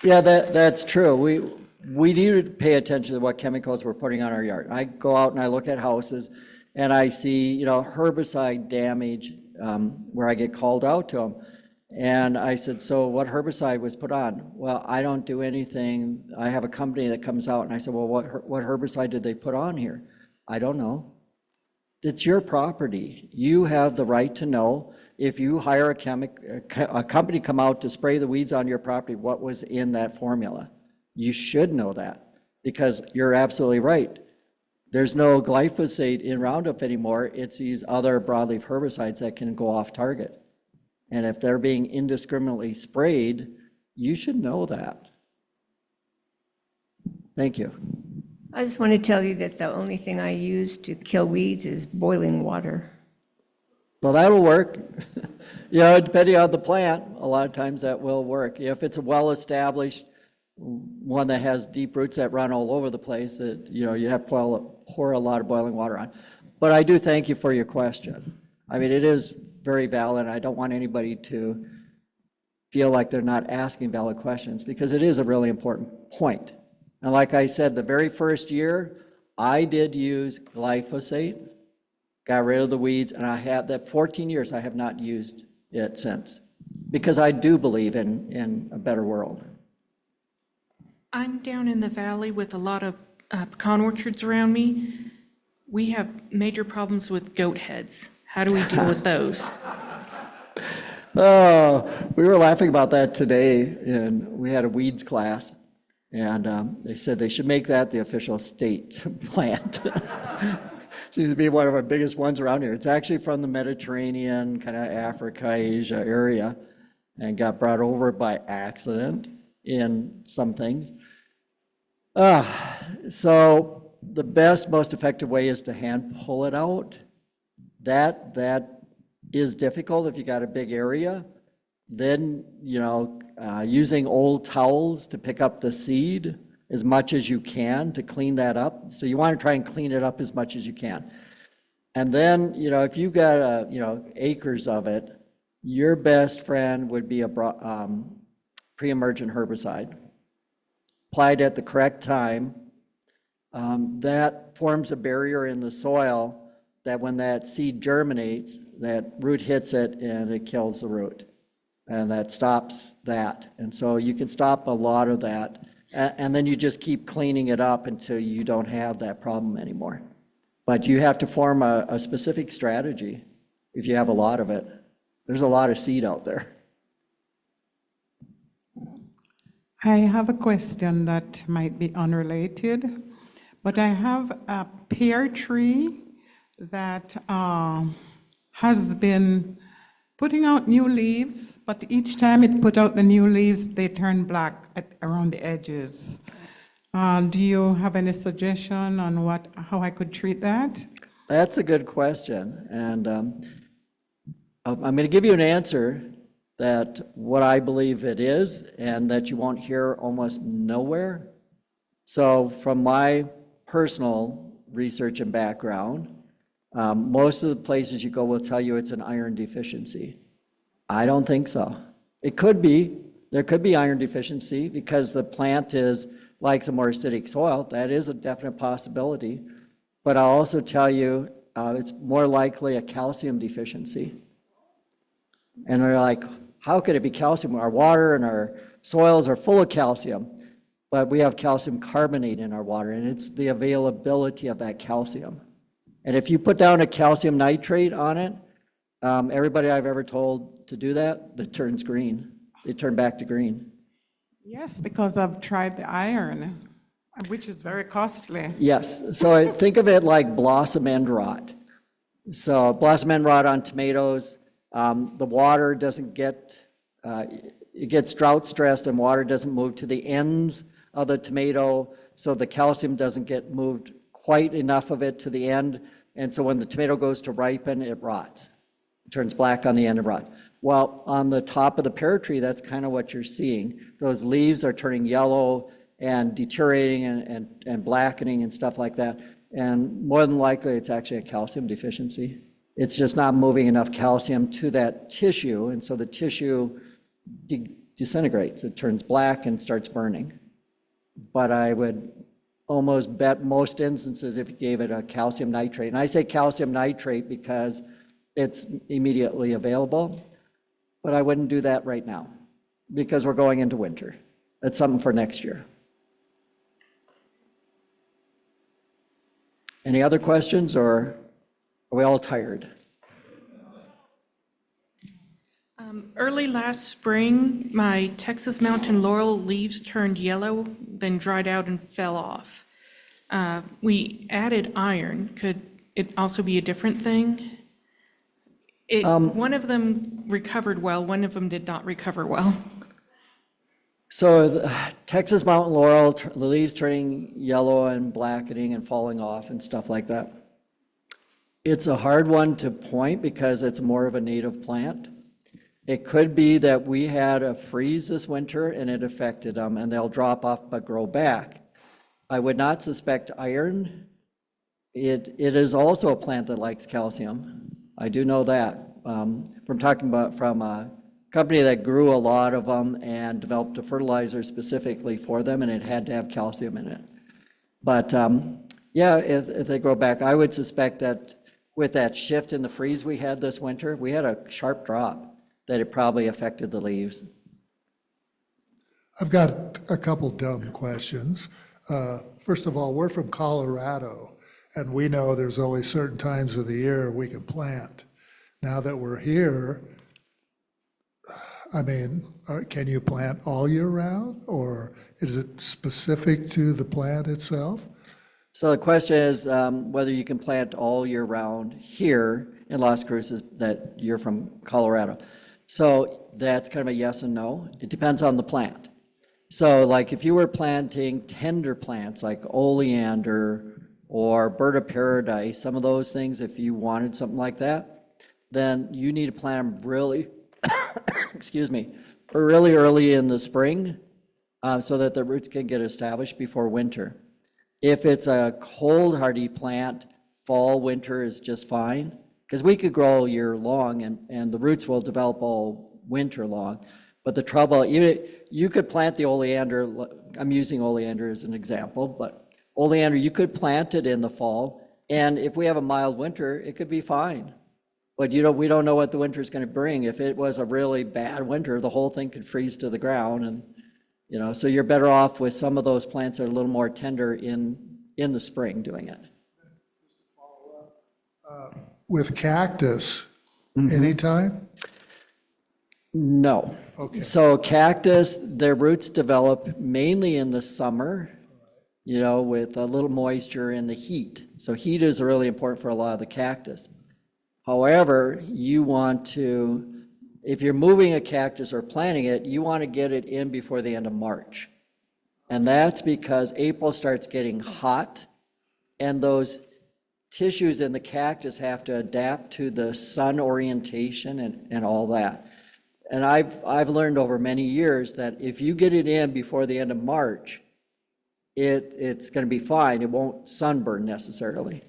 Yeah, that's true. We need to pay attention to what chemicals we're putting on our yard. I go out and I look at houses and I see, herbicide damage where I get called out to them. And I said, so what herbicide was put on? Well, I don't do anything. I have a company that comes out, and I said, well, what herbicide did they put on here? I don't know. It's your property. You have the right to know. If you hire a company come out to spray the weeds on your property, what was in that formula? You should know that, because you're absolutely right. There's no glyphosate in Roundup anymore. It's these other broadleaf herbicides that can go off target. And if they're being indiscriminately sprayed, you should know that. Thank you. I just want to tell you that the only thing I use to kill weeds is boiling water. Well, that'll work. Depending on the plant, a lot of times that will work. If it's a well-established one that has deep roots that run all over the place, that you have to pour a lot of boiling water on. But I do thank you for your question. I mean, it is very valid. I don't want anybody to feel like they're not asking valid questions, because it is a really important point. And like I said, the very first year, I did use glyphosate, got rid of the weeds, and I had that 14 years, I have not used it since, because I do believe in a better world. I'm down in the valley with a lot of pecan orchards around me. We have major problems with goat heads. How do we deal with those? Oh, we were laughing about that today, and we had a weeds class, and they said they should make that the official state plant. Seems to be one of our biggest ones around here. It's actually from the Mediterranean, kind of Africa, Asia area, and got brought over by accident in some things. So the best, most effective way is to hand pull it out. That is difficult if you got a big area. Then, using old towels to pick up the seed as much as you can to clean that up. So you want to try and clean it up as much as you can. And then, if you got, acres of it, your best friend would be a pre-emergent herbicide. Applied at the correct time, that forms a barrier in the soil that when that seed germinates, that root hits it and it kills the root. And that stops that. And so you can stop a lot of that. And then you just keep cleaning it up until you don't have that problem anymore. But you have to form a specific strategy if you have a lot of it. There's a lot of seed out there. I have a question that might be unrelated, but I have a pear tree that has been putting out new leaves, but each time it put out the new leaves, they turn black around the edges. Do you have any suggestion on how I could treat that? That's a good question. And I'm going to give you an answer that what I believe it is and that you won't hear almost nowhere. So from my personal research and background, most of the places you go will tell you it's an iron deficiency. I don't think so. It could be. There could be iron deficiency because the plant likes a more acidic soil. That is a definite possibility. But I'll also tell you it's more likely a calcium deficiency. And they're like, how could it be calcium? Our water and our soils are full of calcium, but we have calcium carbonate in our water, and it's the availability of that calcium. And if you put down a calcium nitrate on it, everybody I've ever told to do that, it turns green. They turn back to green. Yes, because I've tried the iron, which is very costly. Yes, so think of it like blossom end rot. So blossom end rot on tomatoes, the water doesn't get, it gets drought stressed and water doesn't move to the ends of the tomato, so the calcium doesn't get moved quite enough of it to the end, and so when the tomato goes to ripen, it rots. It turns black on the end and rots. Well, on the top of the pear tree, that's kind of what you're seeing. Those leaves are turning yellow and deteriorating and blackening and stuff like that, and more than likely, it's actually a calcium deficiency. It's just not moving enough calcium to that tissue, and so the tissue disintegrates. It turns black and starts burning. But I would almost bet most instances if you gave it a calcium nitrate, and I say calcium nitrate because it's immediately available, but I wouldn't do that right now because we're going into winter. That's something for next year. Any other questions, or are we all tired? Early last spring, my Texas mountain laurel leaves turned yellow, then dried out and fell off. We added iron. Could it also be a different thing? One of them recovered well, one of them did not recover well. So the Texas mountain laurel, the leaves turning yellow and blackening and falling off and stuff like that. It's a hard one to point because it's more of a native plant. It could be that we had a freeze this winter and it affected them and they'll drop off but grow back. I would not suspect iron. It is also a plant that likes calcium. I do know that from talking about from a company that grew a lot of them and developed a fertilizer specifically for them, and it had to have calcium in it. But yeah, if they grow back, I would suspect that with that shift in the freeze we had this winter, we had a sharp drop, that it probably affected the leaves. I've got a couple dumb questions. First of all, we're from Colorado, and we know there's only certain times of the year we can plant. Now that we're here, I mean, can you plant all year round, or is it specific to the plant itself? So the question is whether you can plant all year round here in Las Cruces, that you're from Colorado. So that's kind of a yes and no. It depends on the plant. So like if you were planting tender plants like oleander or bird of paradise, some of those things, if you wanted something like that, then you need to plant them really, excuse me, really early in the spring so that the roots can get established before winter. If it's a cold hardy plant, fall, winter is just fine, because we could grow all year long and the roots will develop all winter long. But the trouble, you could plant the oleander, I'm using oleander as an example, but oleander, you could plant it in the fall, and if we have a mild winter, it could be fine. But we don't know what the winter is going to bring. If it was a really bad winter, the whole thing could freeze to the ground, and so you're better off with some of those plants that are a little more tender in the spring doing it. With cactus, anytime? No. Okay. So cactus, their roots develop mainly in the summer, with a little moisture and the heat. So heat is really important for a lot of the cactus. However, you want to, if you're moving a cactus or planting it, you want to get it in before the end of March. And that's because April starts getting hot, and those tissues in the cactus have to adapt to the sun orientation and all that. And I've learned over many years that if you get it in before the end of March, it's going to be fine. It won't sunburn necessarily.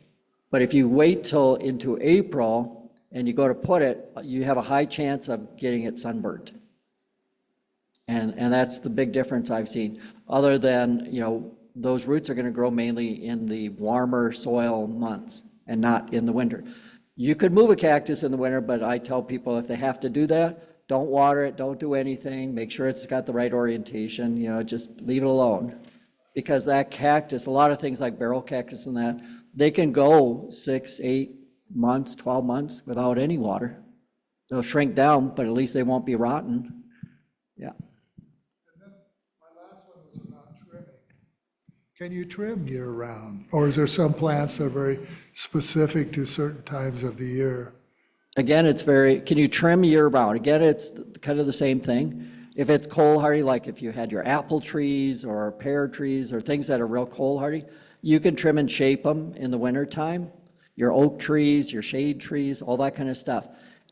But if you wait till into April and you go to put it, you have a high chance of getting it sunburned. And that's the big difference I've seen. Other than, those roots are going to grow mainly in the warmer soil months and not in the winter. You could move a cactus in the winter, but I tell people if they have to do that, don't water it, don't do anything, make sure it's got the right orientation, just leave it alone. Because that cactus, a lot of things like barrel cactus and that, they can go 6, 8 months, 12 months without any water. They'll shrink down, but at least they won't be rotten. Yeah. And then my last one was about trimming. Can you trim year-round? Or is there some plants that are very specific to certain times of the year? Again, can you trim year-round? Again, it's kind of the same thing. If it's cold hardy, like if you had your apple trees or pear trees or things that are real cold hardy, you can trim and shape them in the wintertime. Your oak trees, your shade trees, all that kind of stuff.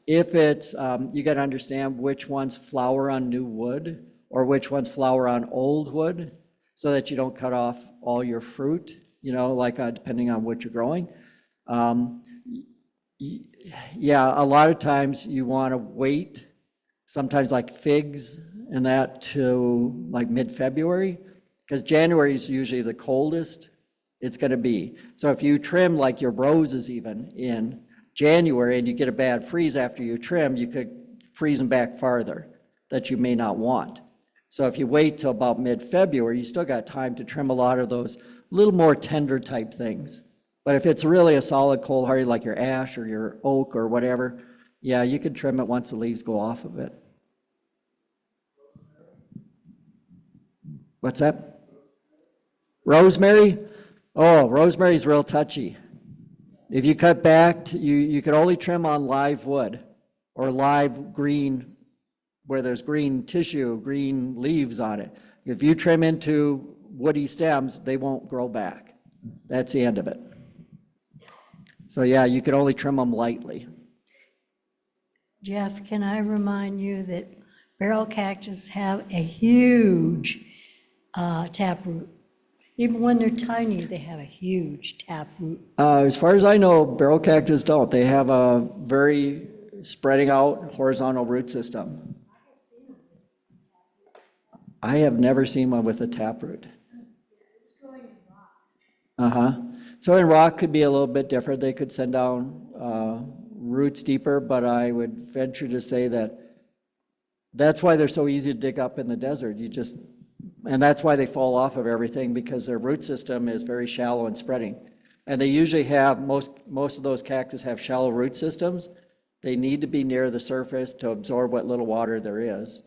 If it's, you got to understand which ones flower on new wood or which ones flower on old wood so that you don't cut off all your fruit, depending on what you're growing. Yeah, a lot of times you want to wait, sometimes like figs and that, to like mid-February, because January is usually the coldest it's going to be. So if you trim like your roses even in January and you get a bad freeze after you trim, you could freeze them back farther that you may not want. So if you wait till about mid-February, you still got time to trim a lot of those little more tender type things. But if it's really a solid cold hardy like your ash or your oak or whatever, yeah, you can trim it once the leaves go off of it. What's that? Rosemary? Oh, rosemary's real touchy. If you cut back, you could only trim on live wood or live green, where there's green tissue, green leaves on it. If you trim into woody stems, they won't grow back. That's the end of it. So yeah, you could only trim them lightly. Jeff, can I remind you that barrel cactus have a huge taproot? Even when they're tiny, they have a huge taproot. As far as I know, barrel cactus don't. They have a very spreading out horizontal root system. I have never seen one with a taproot. So in rock could be a little bit different. They could send down roots deeper, but I would venture to say that's why they're so easy to dig up in the desert. And that's why they fall off of everything, because their root system is very shallow and spreading. And they usually have, most of those cactus have shallow root systems. They need to be near the surface to absorb what little water there is.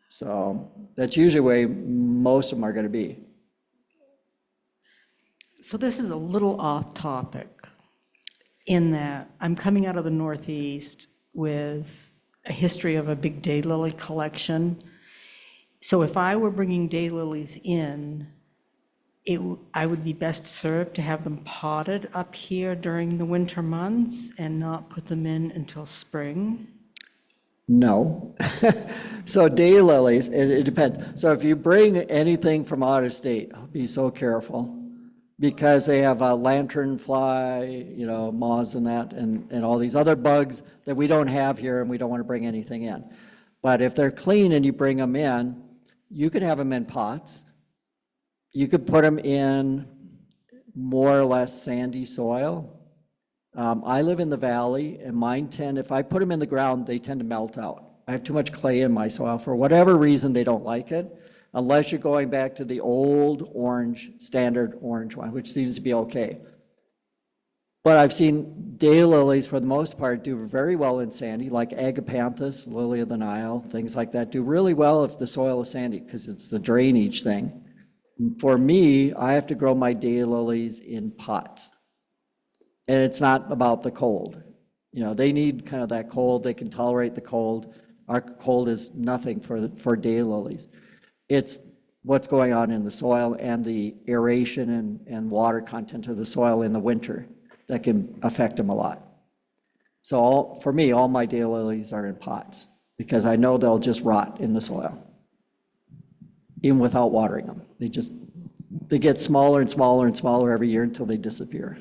So that's usually where most of them are going to be. So this is a little off topic in that I'm coming out of the Northeast with a history of a big daylily collection. So if I were bringing daylilies in, I would be best served to have them potted up here during the winter months and not put them in until spring? No. So daylilies, it depends. So if you bring anything from out of state, be so careful because they have a lanternfly, moths and that, and all these other bugs that we don't have here and we don't want to bring anything in. But if they're clean and you bring them in, you could have them in pots. You could put them in more or less sandy soil. I live in the valley, and mine if I put them in the ground, they tend to melt out. I have too much clay in my soil. For whatever reason, they don't like it, unless you're going back to the old orange, standard orange one, which seems to be okay. But I've seen daylilies, for the most part, do very well in sandy, like agapanthus, lily of the Nile, things like that, do really well if the soil is sandy, because it's the drainage thing. For me, I have to grow my daylilies in pots. And it's not about the cold. They need kind of that cold. They can tolerate the cold. Our cold is nothing for daylilies. It's what's going on in the soil and the aeration and water content of the soil in the winter that can affect them a lot. So for me, all my daylilies are in pots because I know they'll just rot in the soil, even without watering them. They get smaller and smaller and smaller every year until they disappear.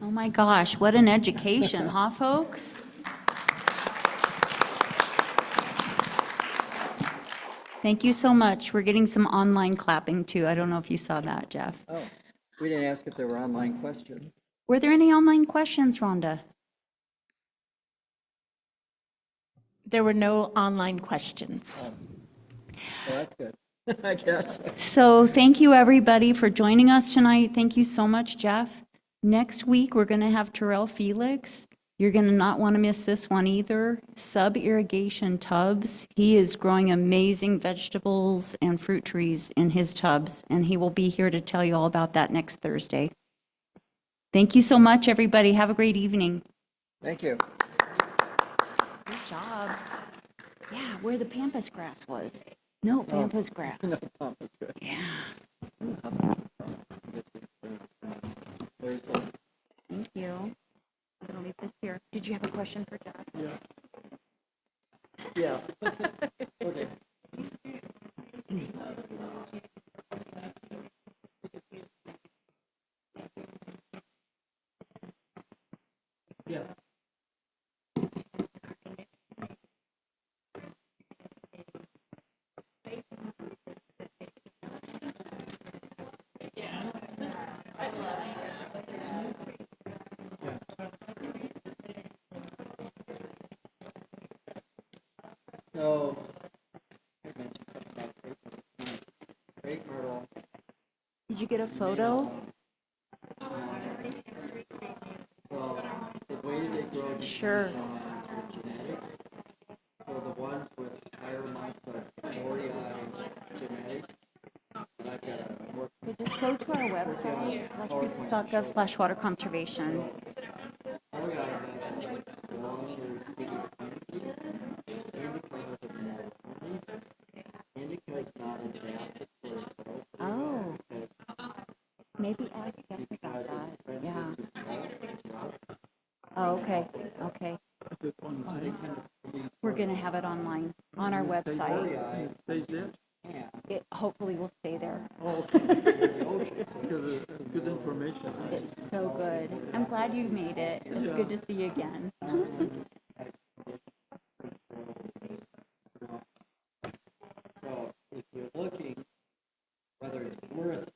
Oh my gosh, what an education, huh, folks? Thank you so much. We're getting some online clapping too. I don't know if you saw that, Jeff. Oh, we didn't ask if there were online questions. Were there any online questions, Rhonda? There were no online questions. Well, that's good, I guess. So thank you, everybody, for joining us tonight. Thank you so much, Jeff. Next week, we're going to have Terrell Felix. You're going to not want to miss this one either. Sub-irrigation tubs. He is growing amazing vegetables and fruit trees in his tubs, and he will be here to tell you all about that next Thursday. Thank you so much, everybody. Have a great evening. Thank you. Good job. Yeah, where the pampas grass was. No, pampas grass. No, that's good. Yeah. Thank you. I'm going to leave this here. Did you have a question for Jeff? Yeah. Okay. Yes. So, I mentioned something about crepe myrtle. Did you get a photo? So, the way they grow Sure. depends on the genetics. So the ones with higher amounts of Mori genetic, and I've got a more. So just go to our website, lascruces.gov/water conservation. Oh, maybe ask Jeff about that. Yeah. Oh, okay, okay. We're going to have it online, on our website. It hopefully will stay there. It's good information. It's so good. I'm glad you made it. It's good to see you again. So if you're looking, whether it's worth,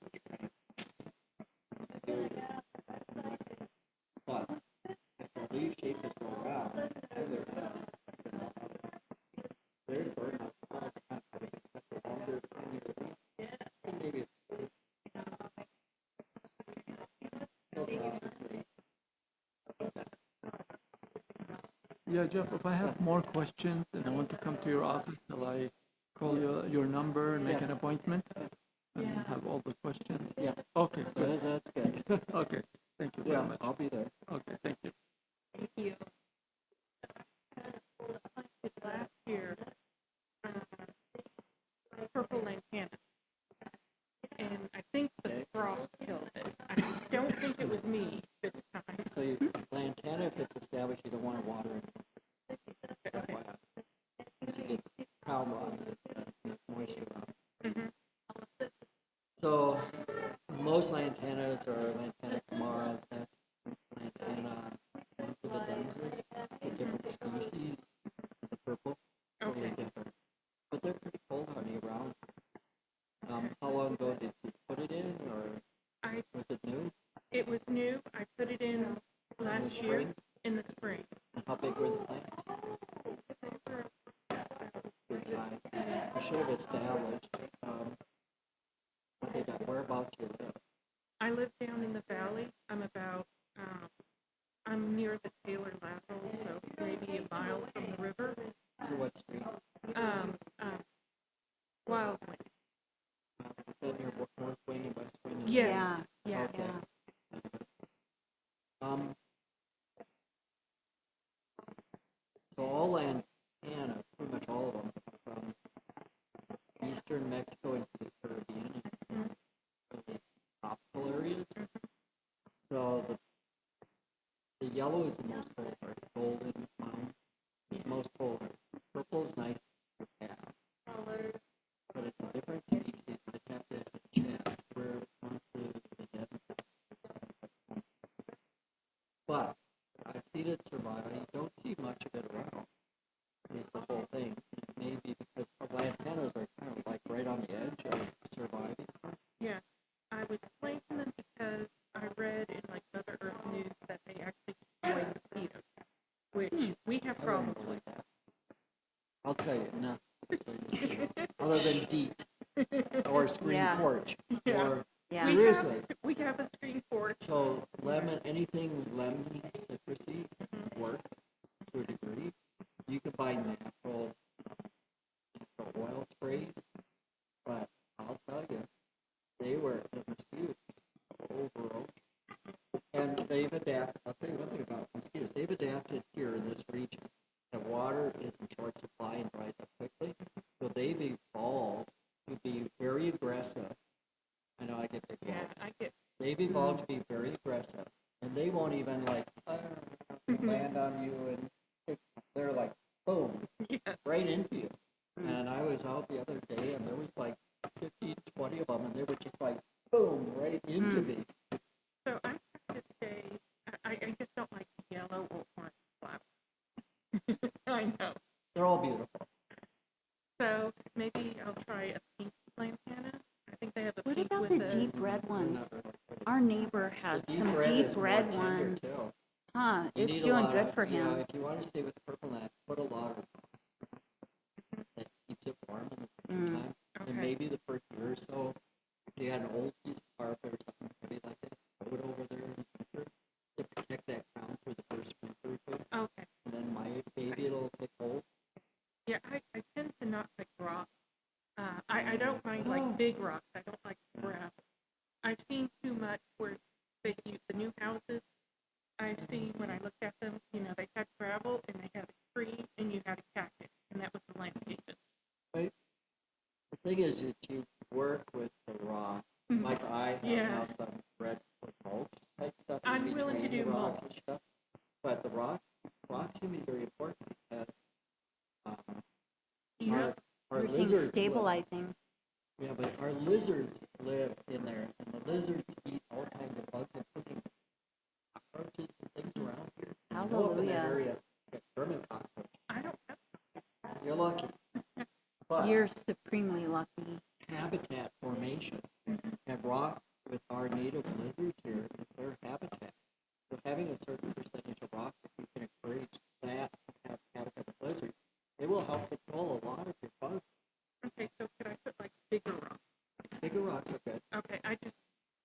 but if the leaf shape is round, either very burden maybe Yeah, Jeff, if I have more questions and I want to come to your office, shall I call your number and make an appointment and have all the questions? Yes. Okay, good. That's good. Okay, thank you very much. I'll be there. Okay, thank you. Thank you. Last year, lantana, if it's established, you don't want to water it. You get crown rot, moisture rot. So most lantanas are lantana camara, lantana epidermis, it's a different species, the purple, totally different. But they're pretty cold honey around. How long ago did you put it in, or was it new? It was new. I put it in last year in the spring. And how big were the plants? Good size. You should have established. Whereabouts you live? I live down in the valley. I'm near the Taylor Lateral, so maybe a mile from the river. So what street? Wild Wind. Then you're North Wing and West Wing? Yes. Yeah. Okay. So all lantana, pretty much all of them, from eastern Mexico into the Caribbean, the tropical areas. So the yellow is the most polar, golden mountain is most polar. Purple is nice for calf, but it's a different species. I have to check where the desert. But I've seen it survive. You don't see much of it around. Is the whole thing. Maybe because lantanas are kind of like right on the edge of surviving. Yeah. I was planting them because I read in like Mother Earth News that they actually destroy mosquitoes, which we have problems with. I'll tell you, nothing. Other than DEET or screen porch. Or seriously. We have a screen porch. So anything lemony, citrusy works to a degree. You can buy natural oil spray, but I'll tell you, they were the mosquitoes overall. And they've adapted. I'll tell you one thing about mosquitoes. They've adapted here in this region. The water is in short supply and dries up quickly. So they've evolved to be very aggressive. I know I get big balls. Yeah, I get. They've evolved to be very aggressive. And they won't even land on you, and they're like, boom, right into you. And I was out the other day, and there was like 15, 20 of them, and they were just like, boom, right into me. So I have to say, I just don't like yellow or orange flowers. I know. They're all beautiful. So maybe I'll try a pink lantana. I think they have a What pink about with the a... deep red ones? Our neighbor has some red deep is more red tender, ones. too. Huh, You it's need a doing lot good of- for him. If you want to stay with purple gnat, put a lot of that keeps it warm in the wintertime. And maybe the first year or so, if you had an old piece of carpet or something heavy like that, throw it over there in the winter to protect that crown for the first winter or two. Okay. And then maybe it'll take hold. Yeah, I tend to not like rocks. I don't mind like big rocks. I don't like gravel. I've seen too much where they use the new houses. I've seen when I looked at them, they had gravel and they had a tree and you had a cactus, and that was the landscape. Right? The thing is that you work with the rock. Like I have now some red mulch type stuff. I'm willing to do the rocks mulch. and stuff. But the rocks can be very important because our You're saying lizards stabilizing. Yeah, but our lizards live in there, and the lizards eat all kinds of bugs, including cockroaches and things around here. You know up in that Hallelujah. area, you get German cockroaches. You're lucky. But You're supremely lucky. habitat formation and rock with our native lizards here is their habitat. So having a certain percentage of rock, if you can encourage that habitat of lizards, it will help control a lot of your bugs. Okay, so could I put like bigger rocks? Bigger rocks are good. Okay, I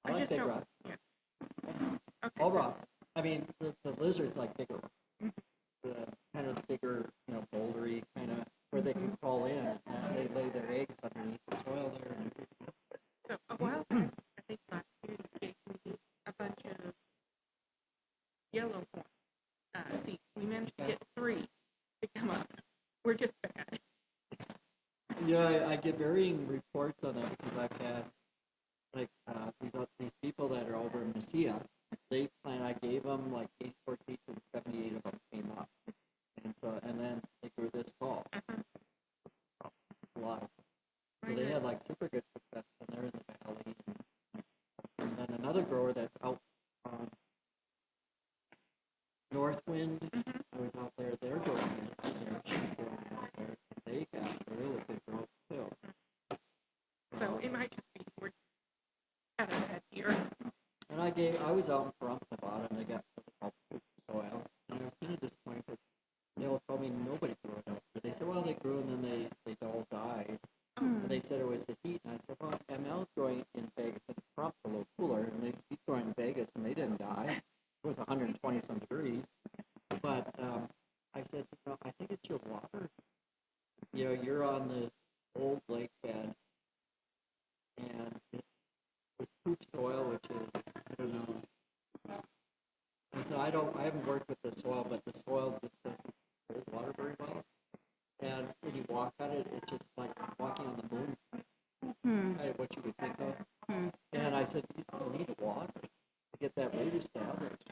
I like just big don't. rocks. Yeah. Okay, All so- rocks. I mean, the lizards like bigger rocks. The kind of bigger, bouldery kind of where they can crawl in and they lay their eggs underneath the soil there. And everything. So a while back, I think last year, you gave me a bunch of yellow corn seeds. We managed to get 3 to come up. We're just bad. I get varying reports on that because I've had these people that are over in Mesilla. They plant. I gave them like 84 seeds in 7 Northwind, I was out there, they're growing it, she's growing it out there. They got really good growth too. So it might just be we're at a bad year. And I was out in front about it, and they got something called poop soil. And I was kind of disappointed. They all told me nobody grew it up. But they said, well, they grew and then they all died. And they said it was the heat. And I said, well, ML's growing in Vegas. And the crop's a little cooler. And he's growing in Vegas, and they didn't die. It was 120 some degrees. But I said, I think it's your water. You're on this old lake bed, and it's poop soil, which is, I don't know. I said, I haven't worked with the soil, but the soil just doesn't hold water very well. And when you walk on it, it's just like walking on the moon, kind of what you would think of. And I said, you need water to get that root established.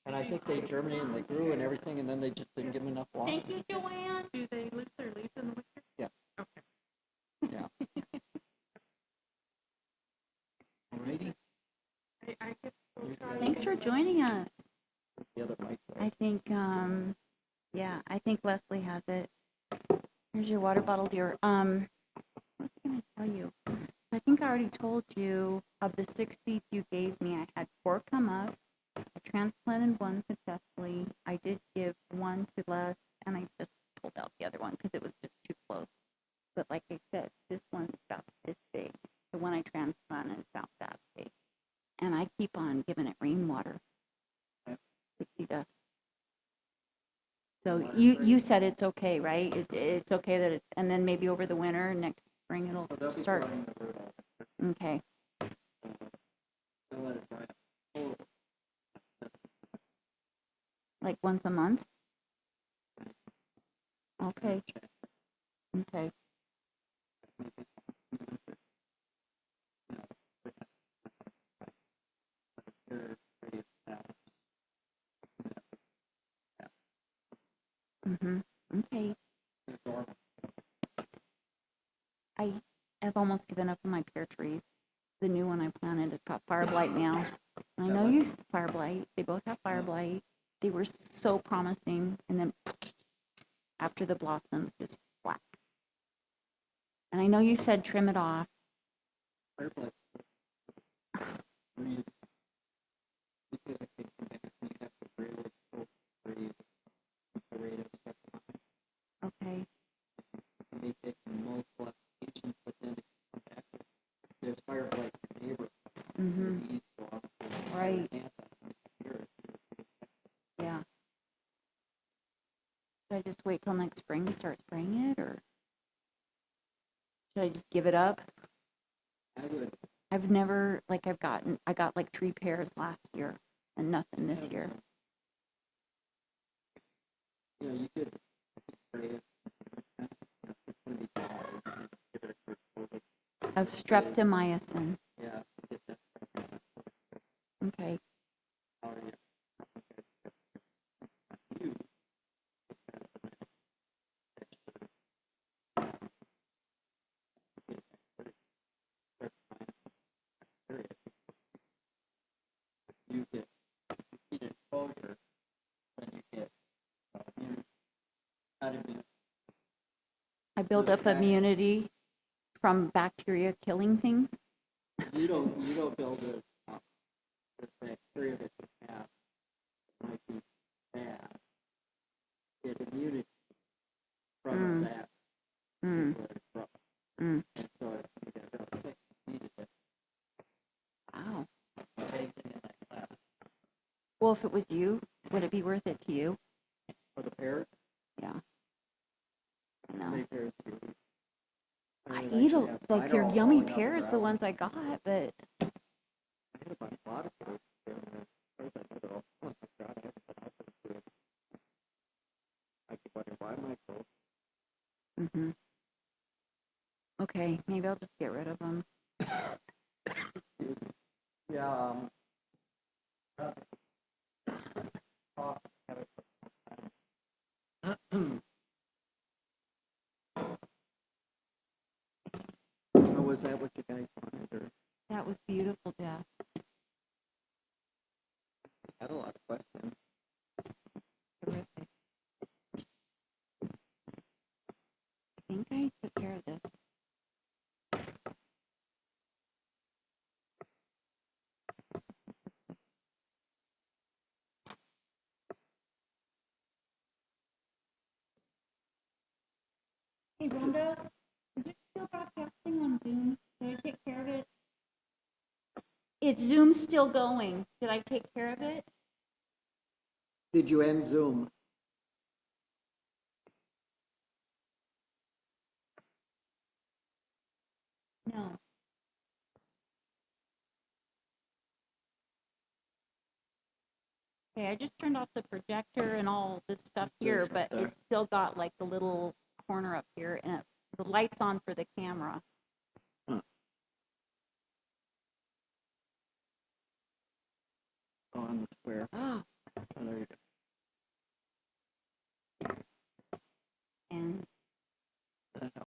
And I think they germinated and they grew and everything, and then they just didn't give them enough water. Thank you, Joanne. Do they lose their leaves in the winter? Yeah. Okay. Yeah. Alrighty. I guess we'll try. Thanks for joining us. The other mic. I think, yeah, I think Leslie has it. Here's your water bottle, dear. What was I going to tell you? I think I already told you of the 6 seeds you gave me. I had 4 come up. I transplanted 1 successfully. I did give 1 to Les, and I just pulled out the other one because it was just too close. But like I said, this one's about this big. The one I transplanted is about that big. And I keep on giving it rainwater. Pixie dust. So you said it's okay, right? It's okay that it's, and then maybe over the winter, next spring it'll start. Okay. Like once a month? Okay. Okay. Okay. I've almost given up on my pear trees. The new one I planted, it's got fire blight now. I know you fire blight. They both have fire blight. They were so promising, and then after the blossoms, just black. And I know you said trim it off. Okay. Right. Yeah. Should I just wait till next spring to start spraying it, or should I just give it up? I've never, like, I got like 3 pairs last year and nothing this year. You could spray it. Of streptomycin. Yeah. Okay. You get exposure when you get not immune. I build up immunity from bacteria killing things. You don't build it up. The bacteria that you have might be bad. Get immunity from that particular drug. And so if you get real sick, you need it. Wow. Anything in that class. Well, if it was you, would it be worth it to you? For the pears? Yeah. I know. They pears too. I mean, eat actually, like they're yummy pears, the ones I got, but I had a lot of pears. I could wonder why my growth. Okay, maybe I'll just get rid of them. Yeah. Was that what you guys wanted? Or? That was beautiful, Jeff. I had a lot of questions. Hey, Rhonda, is it still broadcasting on Zoom? Did I take care of it? It's Zoom still going. Did I take care of it? Did you end Zoom? No. Okay, I just turned off the projector and all this stuff here, but it's still got like the little corner up here and the light's on for the camera. On the square. Oh, there you go.